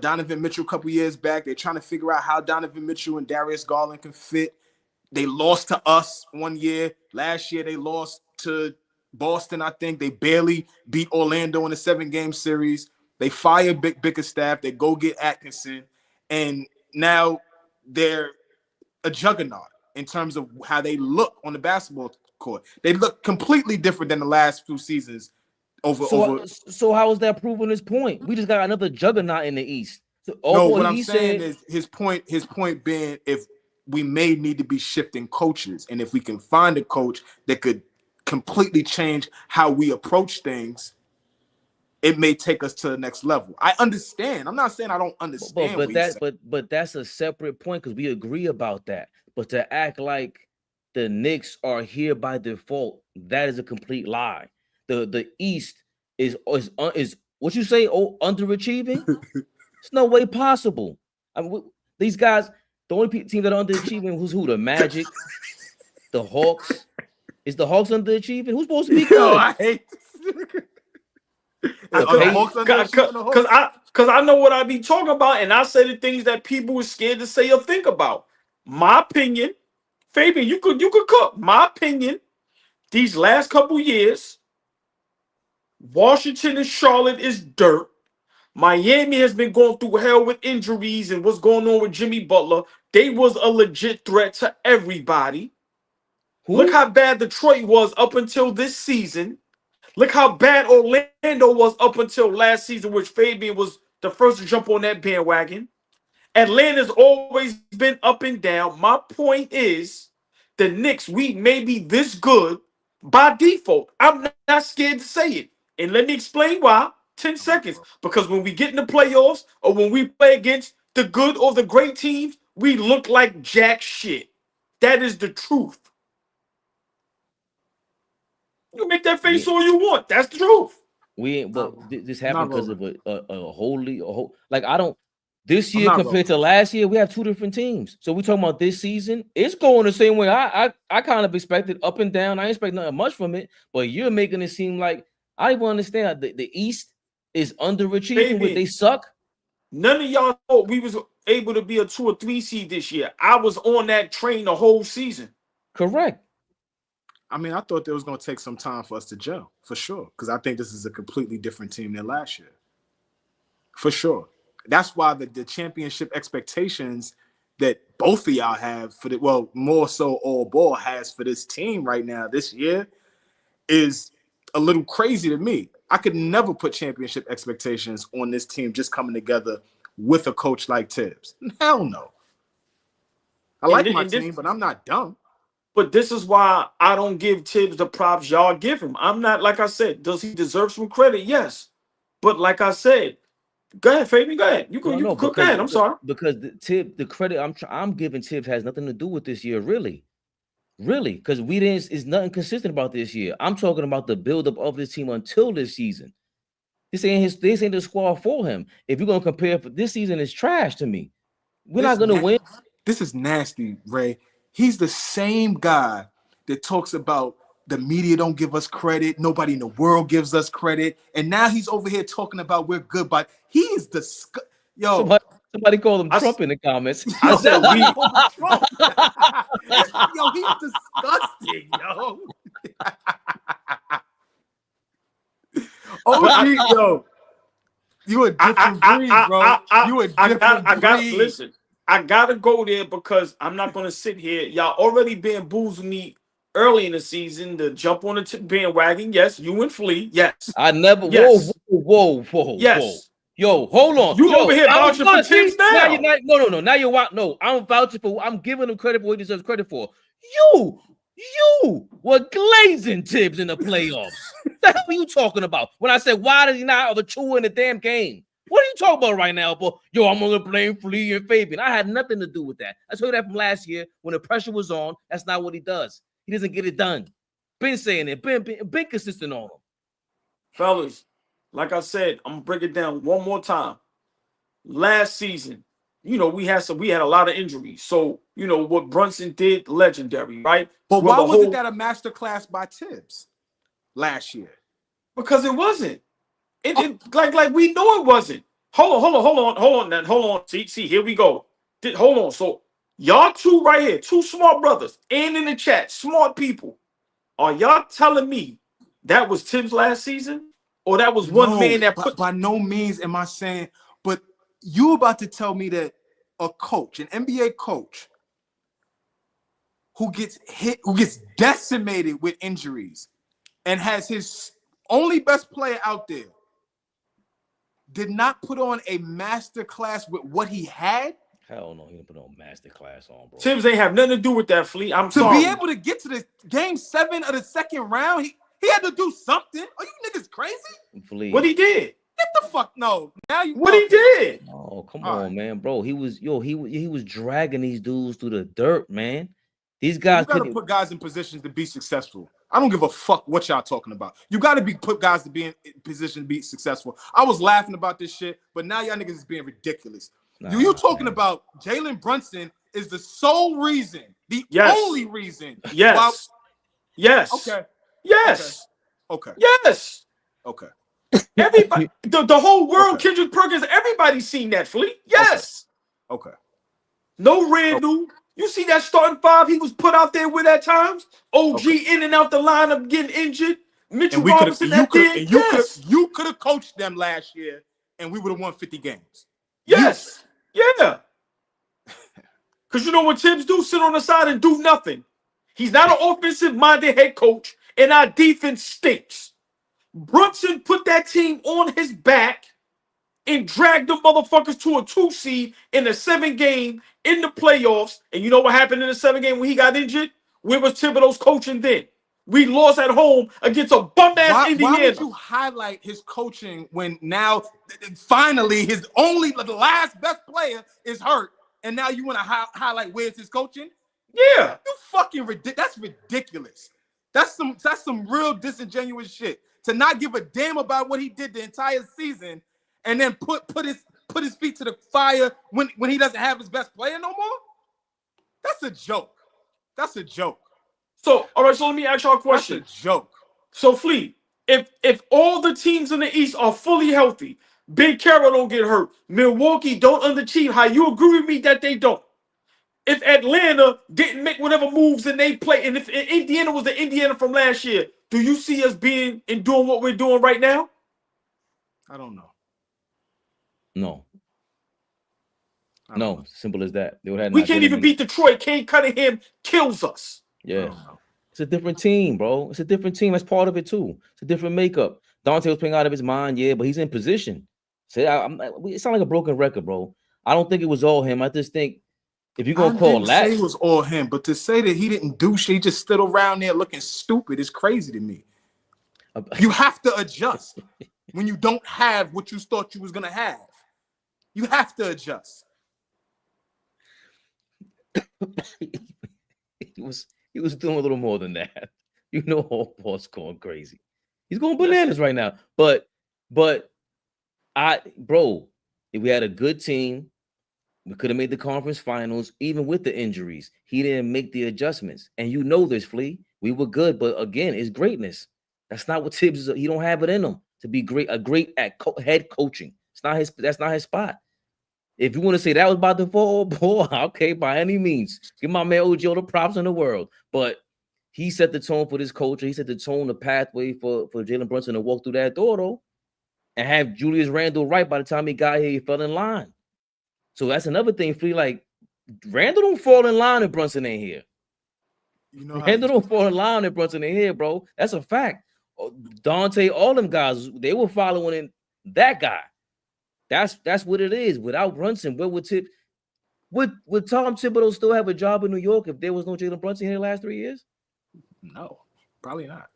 Donovan Mitchell a couple years back. They're trying to figure out how Donovan Mitchell and Darius Garland can fit. They lost to us one year. Last year, they lost to Boston, I think. They barely beat Orlando in a 7-game series. They fired Bickerstaff. They go get Atkinson. And now they're a juggernaut in terms of how they look on the basketball court. They look completely different than the last few seasons. So how is that proving his point? We just got another juggernaut in the East. So, what I'm saying is his point being if we may need to be shifting coaches, and if we can find a coach that could completely change how we approach things, it may take us to the next level. I understand. I'm not saying I don't understand. But that's a separate point because we agree about that. But to act like the Knicks are here by default, that is a complete lie. The East is what you say? Oh, underachieving? It's no way possible. I mean, these guys, the only team that are underachieving was who? The Magic, the Hawks. Is the Hawks underachieving? Who's supposed to be good? No, I hate this. Because I know what I be talking about, and I say the things that people are scared to say or think about. My opinion, Fabian, you could cook. My opinion, these last couple years, Washington and Charlotte is dirt. Miami has been going through hell with injuries and what's going on with Jimmy Butler. They was a legit threat to everybody. Who? Look how bad Detroit was up until this season. Look how bad Orlando was up until last season, which Fabian was the first to jump on that bandwagon. Atlanta's always been up and down. My point is, the Knicks, we may be this good by default. I'm not scared to say it. And let me explain why. 10 seconds. Because when we get in the playoffs or when we play against the good or the great teams, we look like jack shit. That is the truth. You make that face all you want. That's the truth. We ain't, but this happened because of a whole like I don't. This year compared to last year, we have 2 different teams. So we talking about this season. It's going the same way. I kind of expected up and down. I ain't expect nothing much from it. But you're making it seem like I even understand the East is underachieving. They suck. None of y'all thought we was able to be a 2 or 3 seed this year. I was on that train the whole season. Correct. I mean, I thought there was going to take some time for us to gel, for sure. Because I think this is a completely different team than last year. For sure. That's why the championship expectations that both of y'all have for more so AllBall has for this team right now this year is a little crazy to me. I could never put championship expectations on this team just coming together with a coach like Tibbs. Hell no. I like my team, but I'm not dumb. But this is why I don't give Tibbs the props y'all give him. I'm not, like I said, does he deserve some credit? Yes. But like I said, go ahead, Fabian. Go ahead. You can go ahead. I'm sorry. Because the credit I'm giving Tibbs has nothing to do with this year, really. Because is nothing consistent about this year. I'm talking about the buildup of this team until this season. This ain't the squad for him. If you're gonna compare for this season, it's trash to me. We're not gonna win. This is nasty, Ray. He's the same guy that talks about the media don't give us credit. Nobody in the world gives us credit. And now he's over here talking about we're good, but he is Somebody called him Trump in the comments. I said Trump. Yo, he's disgusting, yo. OG, yo. You a different breed, bro. You a different breed. Listen, I gotta go there because I'm not gonna sit here. Y'all already bamboozled me early in the season to jump on the bandwagon. Yes, you and Flea. Yes. I never. Yes. Whoa. Yes. Yo, hold on. You Yo, over here I'm vouching for Tibbs now? Now you're not, no. Now you're out. No, I'm vouching for. I'm giving him credit for what he deserves credit for. You were glazing Tibbs in the playoffs. The hell are you talking about? When I said why did he not have a two in the damn game? What are you talking about right now, boy? Yo, I'm gonna blame Flea and Fabian. I had nothing to do with that. I told you that from last year when the pressure was on. That's not what he does. He doesn't get it done. Been saying it. Been consistent on him. Fellas, like I said, I'm gonna break it down one more time. Last season, you know, we had a lot of injuries. So, you know, what Brunson did, legendary, right? But Well, why wasn't that a masterclass by Tibbs last year? Because it wasn't. Like we know it wasn't. Hold on. See, here we go. Hold on. So y'all two right here, two smart brothers, and in the chat, smart people. Are y'all telling me that was Tibbs last season? Or that was one man that put... By no means am I saying, but you about to tell me that a coach, an NBA coach, who gets hit, who gets decimated with injuries, and has his only best player out there, did not put on a master class with what he had? Hell no, he didn't put on master class on, bro. Tibbs ain't have nothing to do with that, Flea. I'm sorry. To be able to get to the game 7 of the second round, he had to do something. Are you niggas crazy? Flea. What he did? Get the fuck no. Now you what he did? Oh, come on, man, bro. He was dragging these dudes through the dirt, man. These guys gotta put guys in positions to be successful. I don't give a fuck what y'all talking about. You got to put guys to be in position to be successful. I was laughing about this shit, but now y'all niggas is being ridiculous. You talking about Jalen Brunson is the sole reason, the only reason. Yes. Yes. Okay. Yes. Okay. Yes. Okay. Everybody, the whole world, Kendrick Perkins, everybody's seen that, Flea. Yes. Okay. No Randall. You see that starting five he was put out there with at times? OG in and out the lineup getting injured. Mitchell Robinson you could have coached them last year and we would have won 50 games. Yes. Yeah. Because you know what Tibbs do? Sit on the side and do nothing. He's not an offensive-minded head coach, and our defense stinks. Brunson put that team on his back and dragged the motherfuckers to a 2 seed in the 7 game in the playoffs. And you know what happened in the 7 game when he got injured? Where was Thibodeau's coaching then? We lost at home against a bum-ass Indiana. Why would you highlight his coaching when now finally the last best player is hurt, and now you want to highlight where's his coaching? Yeah. You fucking ridiculous. That's ridiculous. That's some real disingenuous shit. To not give a damn about what he did the entire season and then put his feet to the fire when he doesn't have his best player no more? That's a joke. That's a joke. So, all right, so let me ask y'all a question. That's a joke. So, Flea, if all the teams in the East are fully healthy, Big Carroll don't get hurt, Milwaukee don't underachieve, how you agree with me that they don't? If Atlanta didn't make whatever moves and they play, and if Indiana was the Indiana from last year, do you see us being and doing what we're doing right now? I don't know. No, simple as that. We can't even beat Detroit. Kane Cunningham kills us. Yeah. It's a different team, bro. It's a different team. That's part of it, too. It's a different makeup. Dante was playing out of his mind, yeah, but he's in position. So it sounds like a broken record, bro. I don't think it was all him. I just think if you're going to call that. I didn't say it was all him, but to say that he didn't do shit, he just stood around there looking stupid is crazy to me. You have to adjust when you don't have what you thought you was going to have. You have to adjust. He was doing a little more than that. You know, AllBall's going crazy. He's going bananas right now. But if we had a good team, we could have made the conference finals, even with the injuries. He didn't make the adjustments. And you know this, Flea. We were good, but again, it's greatness. That's not what Tibbs is. He don't have it in him to be great at head coaching. That's not his spot. If you want to say that was about to fall, boy, okay, by any means. Give my man OG all the props in the world. But he set the tone for this culture. He set the tone, the pathway for Jalen Brunson to walk through that door, though, and have Julius Randle right by the time he got here, he fell in line. So that's another thing, Flea. Like, Randle don't fall in line if Brunson ain't here. You know, Randle don't fall in line if Brunson ain't here, bro. That's a fact. Dante, all them guys, they were following in that guy. That's what it is. Without Brunson, where would would Tom Thibodeau still have a job in New York if there was no Jalen Brunson here the last 3 years? No, probably not.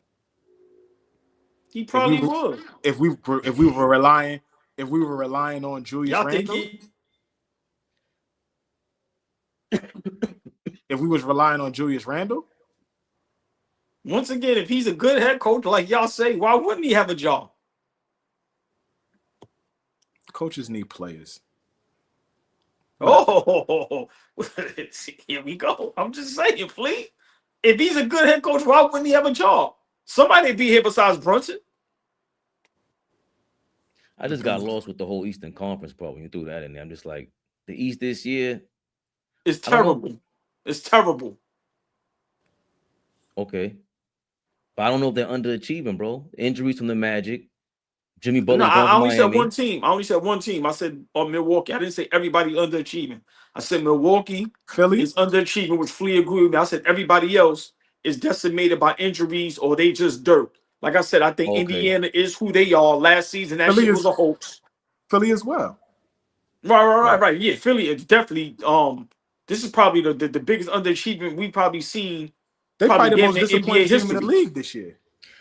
He probably would. If we were relying on Julius Y'all think Randle, if we was relying on Julius Randle, once again, if he's a good head coach, like y'all say, why wouldn't he have a job? coaches need players. Oh, here we go. I'm just saying, Fleet. If he's a good head coach, why wouldn't he have a job? Somebody be here besides Brunson. I just got lost with the whole Eastern Conference part when you threw that in there. I'm just like, the East this year, it's terrible. It's terrible. Okay. But I don't know if they're underachieving, bro. Injuries from the Magic. Jimmy Butler. No, I only said one team. I said Milwaukee. I didn't say everybody underachieving. I said Milwaukee Philly is underachieving, which Flea agreed with me. I said everybody else is decimated by injuries or they just dirt. Like I said, I think Indiana is who they are. Last season, that shit was a hoax. Philly as well. Right. Yeah, Philly is definitely. This is probably the biggest underachievement we've probably seen. They probably the most in disappointing NBA team history. in the league this year.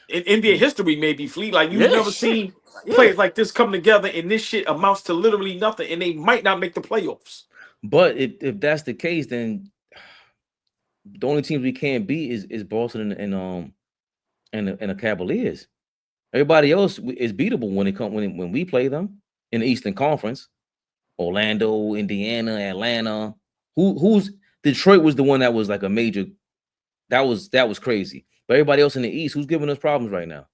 In NBA history, maybe Flea. Like you've never seen players like this come together, and this shit amounts to literally nothing, and they might not make the playoffs. But if that's the case, then the only teams we can't beat is Boston and the Cavaliers. Everybody else is beatable when we play them in the Eastern Conference. Orlando, Indiana, Atlanta. Who's Detroit was the one that was like a major. That was crazy. But everybody else in the East, who's giving us problems right now,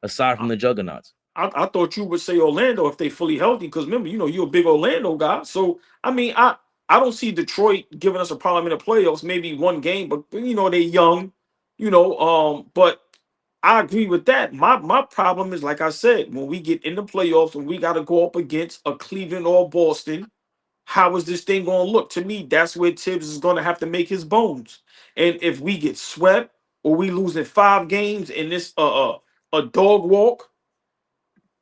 aside from the juggernauts? I thought you would say Orlando if they fully healthy, because remember, you're a big Orlando guy. So I mean, I don't see Detroit giving us a problem in the playoffs. Maybe one game, but they're young. But I agree with that. My problem is, like I said, when we get in the playoffs and we got to go up against a Cleveland or Boston, how is this thing going to look? To me, that's where Tibbs is going to have to make his bones. And if we get swept or we losing 5 games in this a dog walk,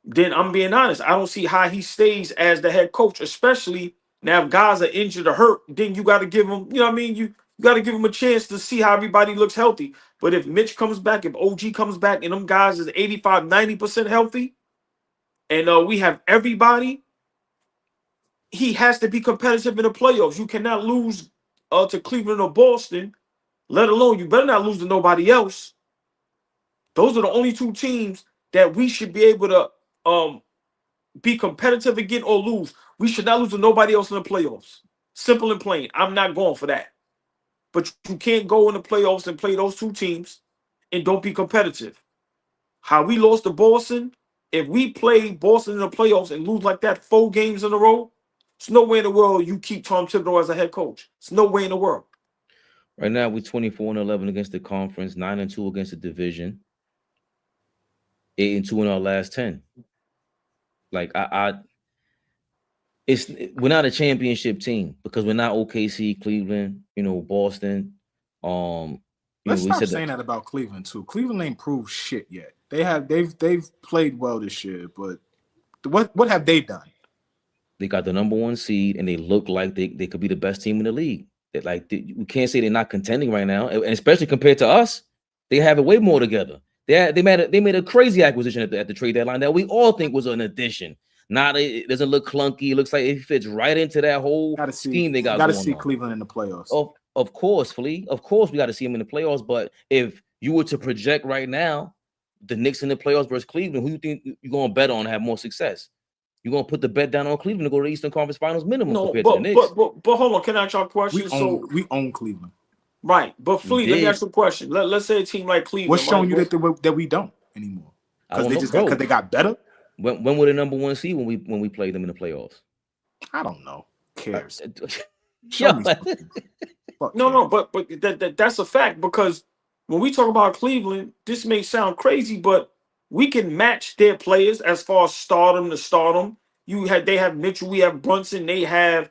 then I'm being honest. I don't see how he stays as the head coach, especially now if guys are injured or hurt. Then you got to give him, you got to give him a chance to see how everybody looks healthy. But if Mitch comes back, if OG comes back, and them guys is 85-90% healthy, and we have everybody, he has to be competitive in the playoffs. You cannot lose to Cleveland or Boston, let alone you better not lose to nobody else. Those are the only 2 teams that we should be able to be competitive again or lose. We should not lose to nobody else in the playoffs. Simple and plain. I'm not going for that. But you can't go in the playoffs and play those 2 teams and don't be competitive. How we lost to Boston, if we play Boston in the playoffs and lose like that 4 games in a row, there's no way in the world you keep Tom Thibodeau as a head coach. There's no way in the world. Right now, we're 24-11 against the conference, 9-2 against the division, 8-2 in our last 10. Like we're not a championship team because we're not OKC, Cleveland, Boston. Let's stop saying that about Cleveland too. Cleveland ain't proved shit yet. They've played well this year, but what have they done? They got the #1 seed, and they look like they could be the best team in the league. We can't say they're not contending right now, and especially compared to us, they have it way more together. They made a crazy acquisition at the trade deadline that we all think was an addition. It doesn't look clunky. It looks like it fits right into that whole scheme they got. Got to see Cleveland in the playoffs. Of course, Flea. Of course, we got to see them in the playoffs. But if you were to project right now, the Knicks in the playoffs versus Cleveland, who you think you're going to bet on to have more success? You're going to put the bet down on Cleveland to go to the Eastern Conference Finals minimum compared to the Knicks. But hold on. Can I ask y'all a question? We own Cleveland. Right. But Flea, let me ask you a question. Let's say a team like Cleveland. What's showing you that we don't anymore? Because they got better? When were the #1 seed when we played them in the playoffs? I don't know. Cares. No, but that's a fact, because when we talk about Cleveland, this may sound crazy, but we can match their players as far as stardom to stardom. They have Mitchell, we have Brunson, they have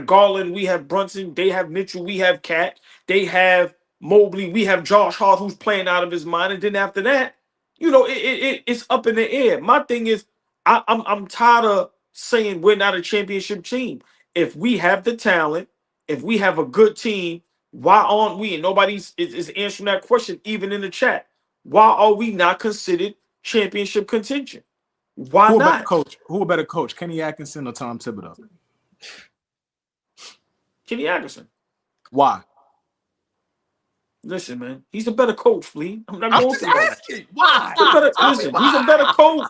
Garland, we have Brunson, they have Mitchell, we have Cat, they have Mobley, we have Josh Hart, who's playing out of his mind, and then after that, it's up in the air. My thing is, I'm tired of saying we're not a championship team. If we have the talent, if we have a good team, why aren't we? And nobody's is answering that question, even in the chat. Why are we not considered championship contention? Why Who a better not? coach? Who a better coach, Kenny Atkinson or Tom Thibodeau? Kenny Atkinson. Why? Listen, man, he's a better coach, Flea. I'm not I'm going just through that. asking. Why? Listen, he's a better coach.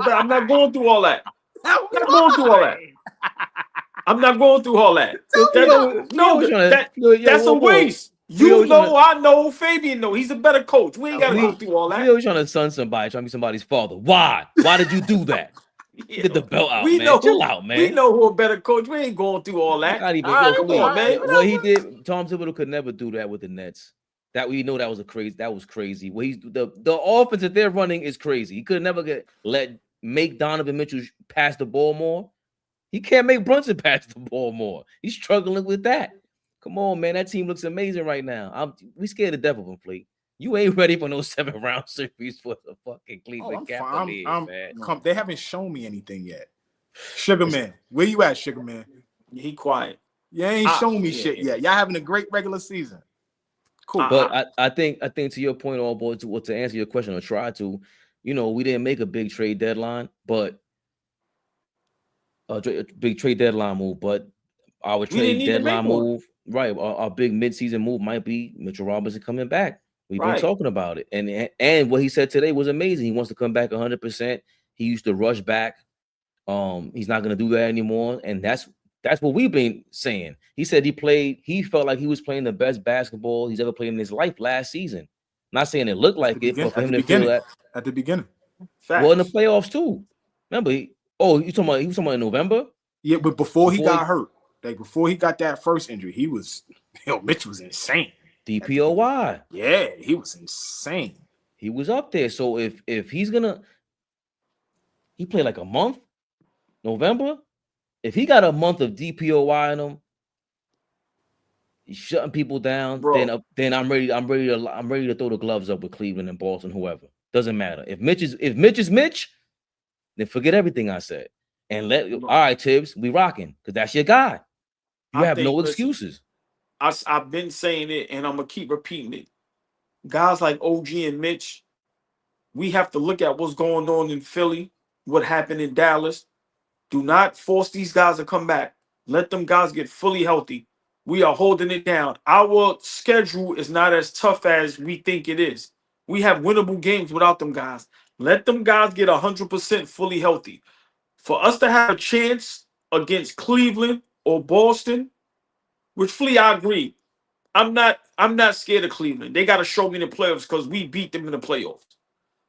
I'm not going through all that. I'm not going through all that. I'm not going through all that. That's a waste. You know, I know, Fabian know. He's a better coach. We ain't got to go through all that. Phil trying to son somebody, trying to be somebody's father. Why? Why did you do that? Get the belt out, man. Chill out, man. We know who a better coach. We ain't going through all that. Not even, Come on, man. What he did, Tom Thibodeau could never do that with the Nets. That we know that was crazy. What he's the offense that they're running is crazy. He could never make Donovan Mitchell pass the ball more. He can't make Brunson pass the ball more. He's struggling with that. Come on, man. That team looks amazing right now. We scared to death of him, Fleet. You ain't ready for no 7-round series for the fucking Cleveland Cavaliers, man. They haven't shown me anything yet. Sugarman, where you at, Sugarman? He quiet. You ain't shown me shit yet. Y'all having a great regular season. Cool. But I think to your point, all boys, to answer your question or try to, we didn't make a big trade deadline, but a big trade deadline move, but our trade deadline move, right? Our big midseason move might be Mitchell Robinson coming back. We've been talking about it, and what he said today was amazing. He wants to come back 100%. He used to rush back. He's not going to do that anymore, and that's what we've been saying. He said he felt like he was playing the best basketball he's ever played in his life last season. Not saying it looked like it, but for him to feel that at the beginning, well, in the playoffs too. Remember? He was talking about in November. Yeah, but before he got hurt, like before he got that first injury, he was Mitch was insane. DPOY. Yeah, he was insane. He was up there. So if he's gonna, he played like a month, November. If he got a month of DPOY in him, he's shutting people down. Bro. Then I'm ready to throw the gloves up with Cleveland and Boston, whoever. Doesn't matter. If Mitch is Mitch, then forget everything I said and all right, Tibbs, we rocking because that's your guy. You have no excuses. I've been saying it, and I'm gonna keep repeating it. Guys like OG and Mitch, we have to look at what's going on in Philly, what happened in Dallas. Do not force these guys to come back. Let them guys get fully healthy. We are holding it down. Our schedule is not as tough as we think it is. We have winnable games without them guys. Let them guys get 100% fully healthy. For us to have a chance against Cleveland or Boston, which Flea, I agree. I'm not scared of Cleveland. They got to show me in the playoffs because we beat them in the playoffs.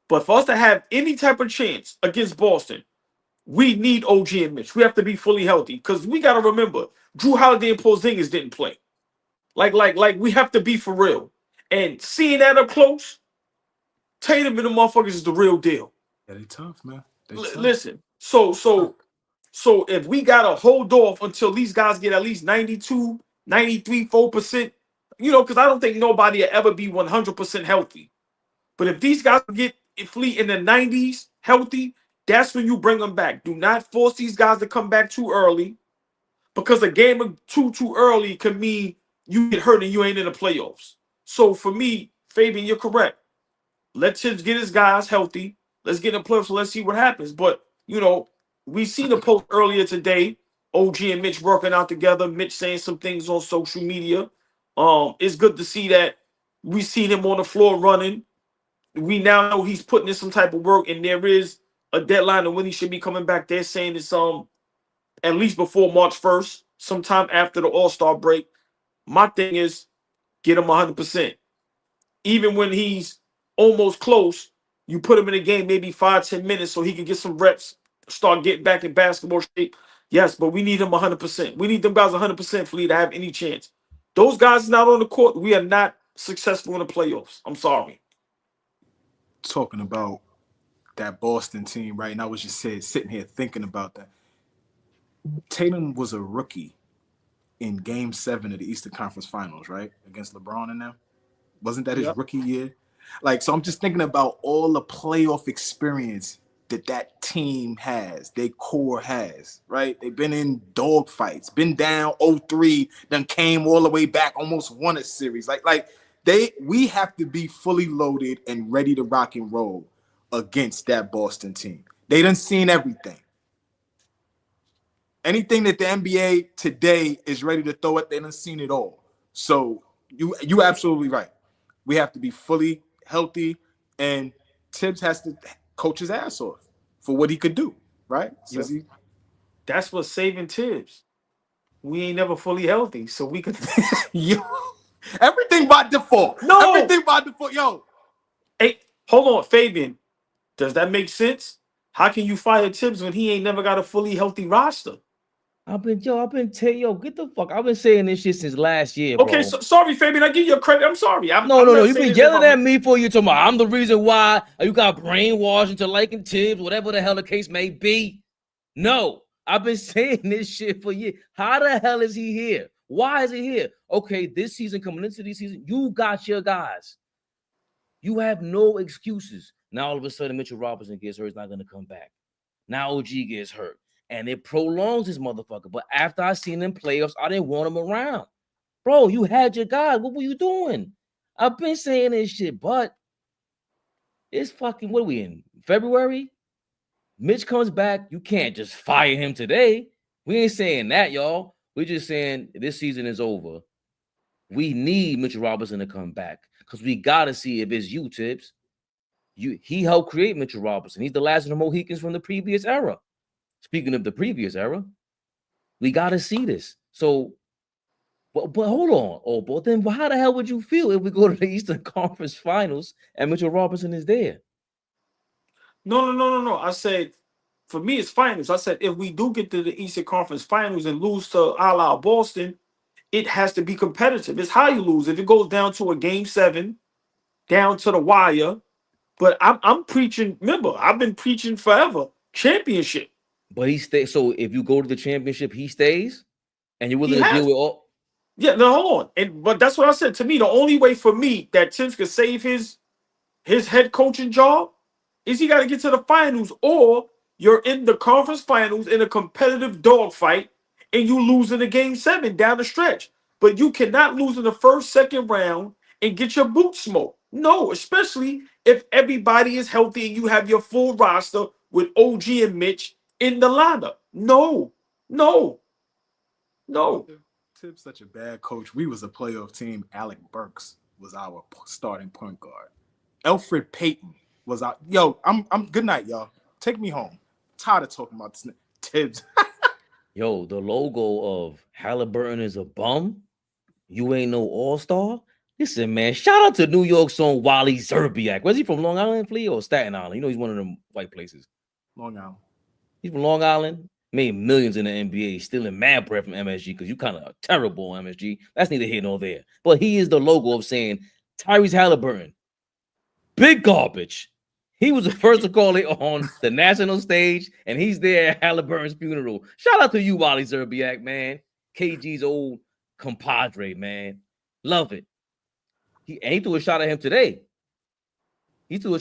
But for us to have any type of chance against Boston, we need OG and Mitch. We have to be fully healthy because we got to remember Drew Holiday and Porzingis didn't play. Like we have to be for real. And seeing that up close, Tatum and the motherfuckers is the real deal. Yeah, they tough, man. Tough. Listen, so if we gotta hold off until these guys get at least 92, 93, 4%, because I don't think nobody will ever be 100% healthy. But if these guys get Fleet in the 90s healthy, that's when you bring them back. Do not force these guys to come back too early, because a game of too early can mean you get hurt and you ain't in the playoffs. So for me, Fabian, you're correct. Let's just get his guys healthy. Let's get in the playoffs. So let's see what happens. But we see the post earlier today. OG and Mitch working out together. Mitch saying some things on social media. It's good to see that we seen him on the floor running. We now know he's putting in some type of work, and there is a deadline of when he should be coming back. They're saying it's at least before March 1st, sometime after the All-Star break. My thing is get him 100%. Even when he's almost close, you put him in a game maybe 5-10 minutes so he can get some reps, start getting back in basketball shape. Yes, but we need him 100%. We need them guys 100% for you to have any chance. Those guys not on the court, we are not successful in the playoffs. I'm sorry. Talking about that Boston team, right? And I was just sitting here thinking about that. Tatum was a rookie in Game 7 of the Eastern Conference Finals, right? Against LeBron and them. Wasn't that his rookie year? So I'm just thinking about all the playoff experience that team has, their core has, right? They've been in dog fights, been down 0-3, then came all the way back, almost won a series. We have to be fully loaded and ready to rock and roll against that Boston team. They done seen everything. Anything that the NBA today is ready to throw at, they done seen it all. So you absolutely right. We have to be fully healthy, and Tibbs has to coach his ass off for what he could do, right? Yep. That's what's saving Tibbs. We ain't never fully healthy, so we could. Yo, everything by default. No, everything by default. Yo, hey, hold on, Fabian. Does that make sense? How can you fire Tibbs when he ain't never got a fully healthy roster? I've been telling get the fuck. I've been saying this shit since last year, bro. Okay, so, sorry, Fabian. I give you credit. I'm sorry. No. You've been yelling at me for you talking about I'm the reason why you got brainwashed into liking Tibbs, whatever the hell the case may be. No, I've been saying this shit for years. How the hell is he here? Why is he here? Okay, this season, coming into this season, you got your guys. You have no excuses. Now all of a sudden, Mitchell Robinson gets hurt. He's not going to come back. Now OG gets hurt. And it prolongs this motherfucker. But after I seen them playoffs, I didn't want him around. Bro, you had your guy. What were you doing? I've been saying this shit, but it's fucking, what are we in? February? Mitch comes back. You can't just fire him today. We ain't saying that, y'all. We're just saying this season is over. We need Mitchell Robinson to come back because we got to see if it's you, Tibbs. He helped create Mitchell Robinson. He's the last of the Mohicans from the previous era. Speaking of the previous era, we got to see this. So, but hold on. Oh, but then how the hell would you feel if we go to the Eastern Conference Finals and Mitchell Robinson is there? No. I said, for me, it's finals. I said, if we do get to the Eastern Conference Finals and lose to a la Boston, it has to be competitive. It's how you lose. If it goes down to a game 7, down to the wire, but I'm preaching. Remember, I've been preaching forever. Championship. But he stays. So if you go to the championship, he stays, and you're willing to deal with all. Yeah, no, hold on. But that's what I said. To me, the only way for me that Tibbs could save his head coaching job is he got to get to the finals, or you're in the conference finals in a competitive dogfight, and you lose in the game 7 down the stretch. But you cannot lose in the first, second round and get your boots smoked. No, especially if everybody is healthy and you have your full roster with OG and Mitch in the lineup. No. Tibbs such a bad coach. We was a playoff team. Alec Burks was our starting point guard. Elfrid Payton was our. Yo, I'm good night, y'all. Take me home. I'm tired of talking about this. Tibbs. Yo, the logo of Halliburton is a bum. You ain't no all-star. Listen, man, shout out to New York's own Wally Zerbiak. Where's he from? Long Island, Flea, or Staten Island? You know he's one of them white places. Long Island. He's from Long Island. Made millions in the NBA. Still in mad bread from MSG because you kind of terrible on MSG. That's neither here nor there. But he is the logo of saying Tyrese Halliburton, big garbage. He was the first to call it on the national stage, and he's there at Halliburton's funeral. Shout out to you, Wally Zerbiak, man. KG's old compadre, man. Love it. He threw a shot at him today. He said,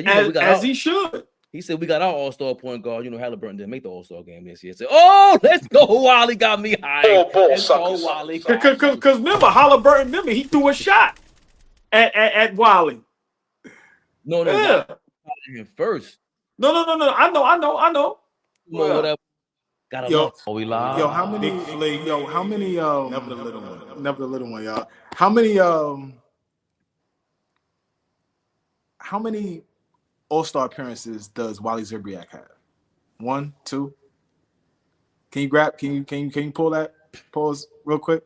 we got as he should. He said, we got our all-star point guard. You know, Halliburton didn't make the all-star game this year. I said, oh, let's go. Wally got me high. Let's go, Wally. Because remember, Halliburton, he threw a shot at Wally. No, yeah. Him first. No. I know. Well, whatever. Got a we live. Yo, how many? Never the little one, y'all. How many all-star appearances does Wally Zerbiak have? 1, 2. Can you pull that? Pause real quick.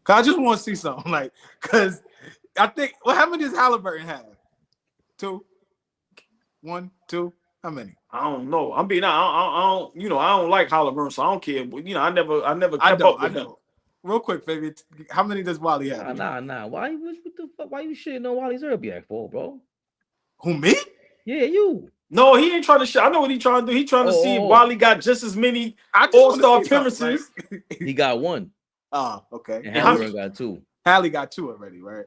Cause I just want to see something cause I think how many does Halliburton have? 2, 1, 2. How many? I don't know. I don't like Halliburton, so I don't care. But I never kept up with him. Real quick, baby. How many does Wally have? Nah. Why you shitting on Wally Zerbiak for, bro? Who, me? Yeah, you. No, he ain't trying to shit. I know what he's trying to do. He's trying to see if Wally got just as many all-star appearances. He got 1. Oh, okay. And Halliburton got 2. Hallie got 2 already, right?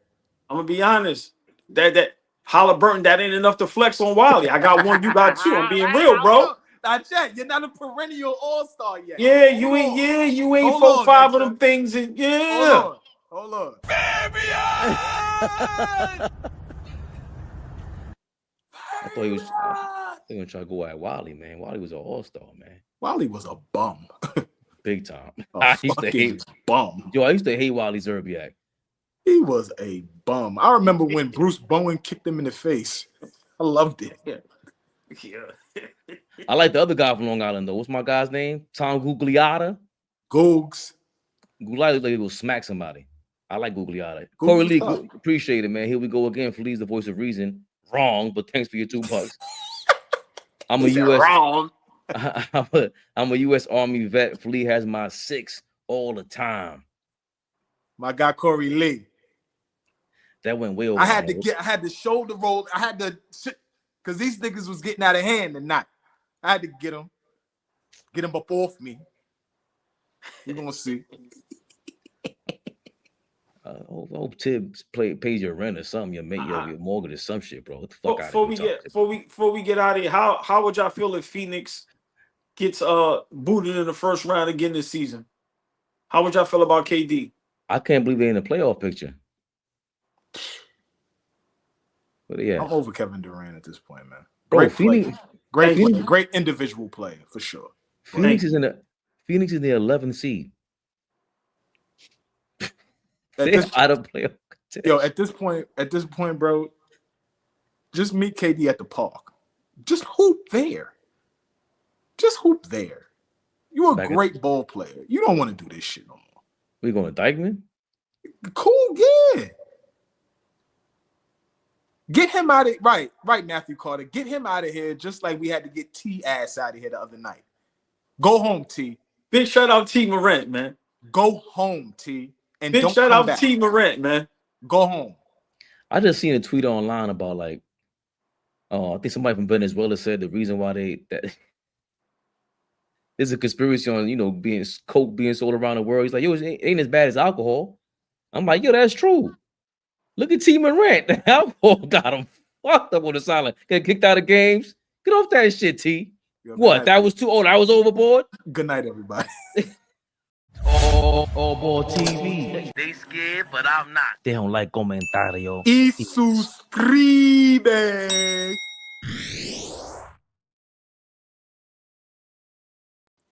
I'm gonna be honest. That Halliburton, that ain't enough to flex on Wiley. I got one, you got two. I'm being real, bro. Not yet. You're not a perennial all-star yet. Yeah, you ain't. Yeah, you ain't 4-5 of them things. And yeah. Hold on. I thought he was gonna try to go at Wiley, man. Wiley was an all-star, man. Wiley was a bum. Big time. I used to hate bum. Yo, I used to hate Wiley Zerbiak. He was a bum. I remember when Bruce Bowen kicked him in the face. I loved it. Yeah. I like the other guy from Long Island though. What's my guy's name? Tom Gugliotta. Googs. Gugliotta like he will smack somebody. I like Gugliotta. Corey Lee, appreciate it, man. Here we go again. Flea's the voice of reason. Wrong, but thanks for your $2. I'm a U.S. wrong. I'm a U.S. Army vet. Flea has my 6 all the time. My guy Corey Lee. That went way over. I had to shoulder roll. I had to, because these niggas was getting out of hand tonight. I had to get them up off me. You're gonna see. I hope Tibbs pays your rent or something. Your mortgage or some shit, bro. What the fuck? Before we get out of here, how would y'all feel if Phoenix gets booted in the first round again this season? How would y'all feel about KD? I can't believe they're in the playoff picture. But yeah, I'm over Kevin Durant at this point, man. Bro, Great individual player for sure. Phoenix is in the 11th seed. Out of playoff. Yo, at this point, bro, just meet KD at the park. Just hoop there. You're a great ball player. You don't want to do this shit no more. We going to Dykeman? Cool, yeah. Get him out of right, Matthew Carter. Get him out of here, just like we had to get T ass out of here the other night. Go home, T. Big shout out T Morant, man. Go home, T. And big shout out T Morant, man. Go home. I just seen a tweet online about I think somebody from Venezuela said the reason why there's a conspiracy on being coke being sold around the world. He's like, yo, it ain't as bad as alcohol. I'm like, yo, that's true. Look at T Morant. The alcohol got him fucked up on the sideline. Get kicked out of games. Get off that shit, T. Yo, what? That was too old. I was overboard. Good night, everybody. AllBall TV. They scared, but I'm not. They don't like comentario. Y suscribe.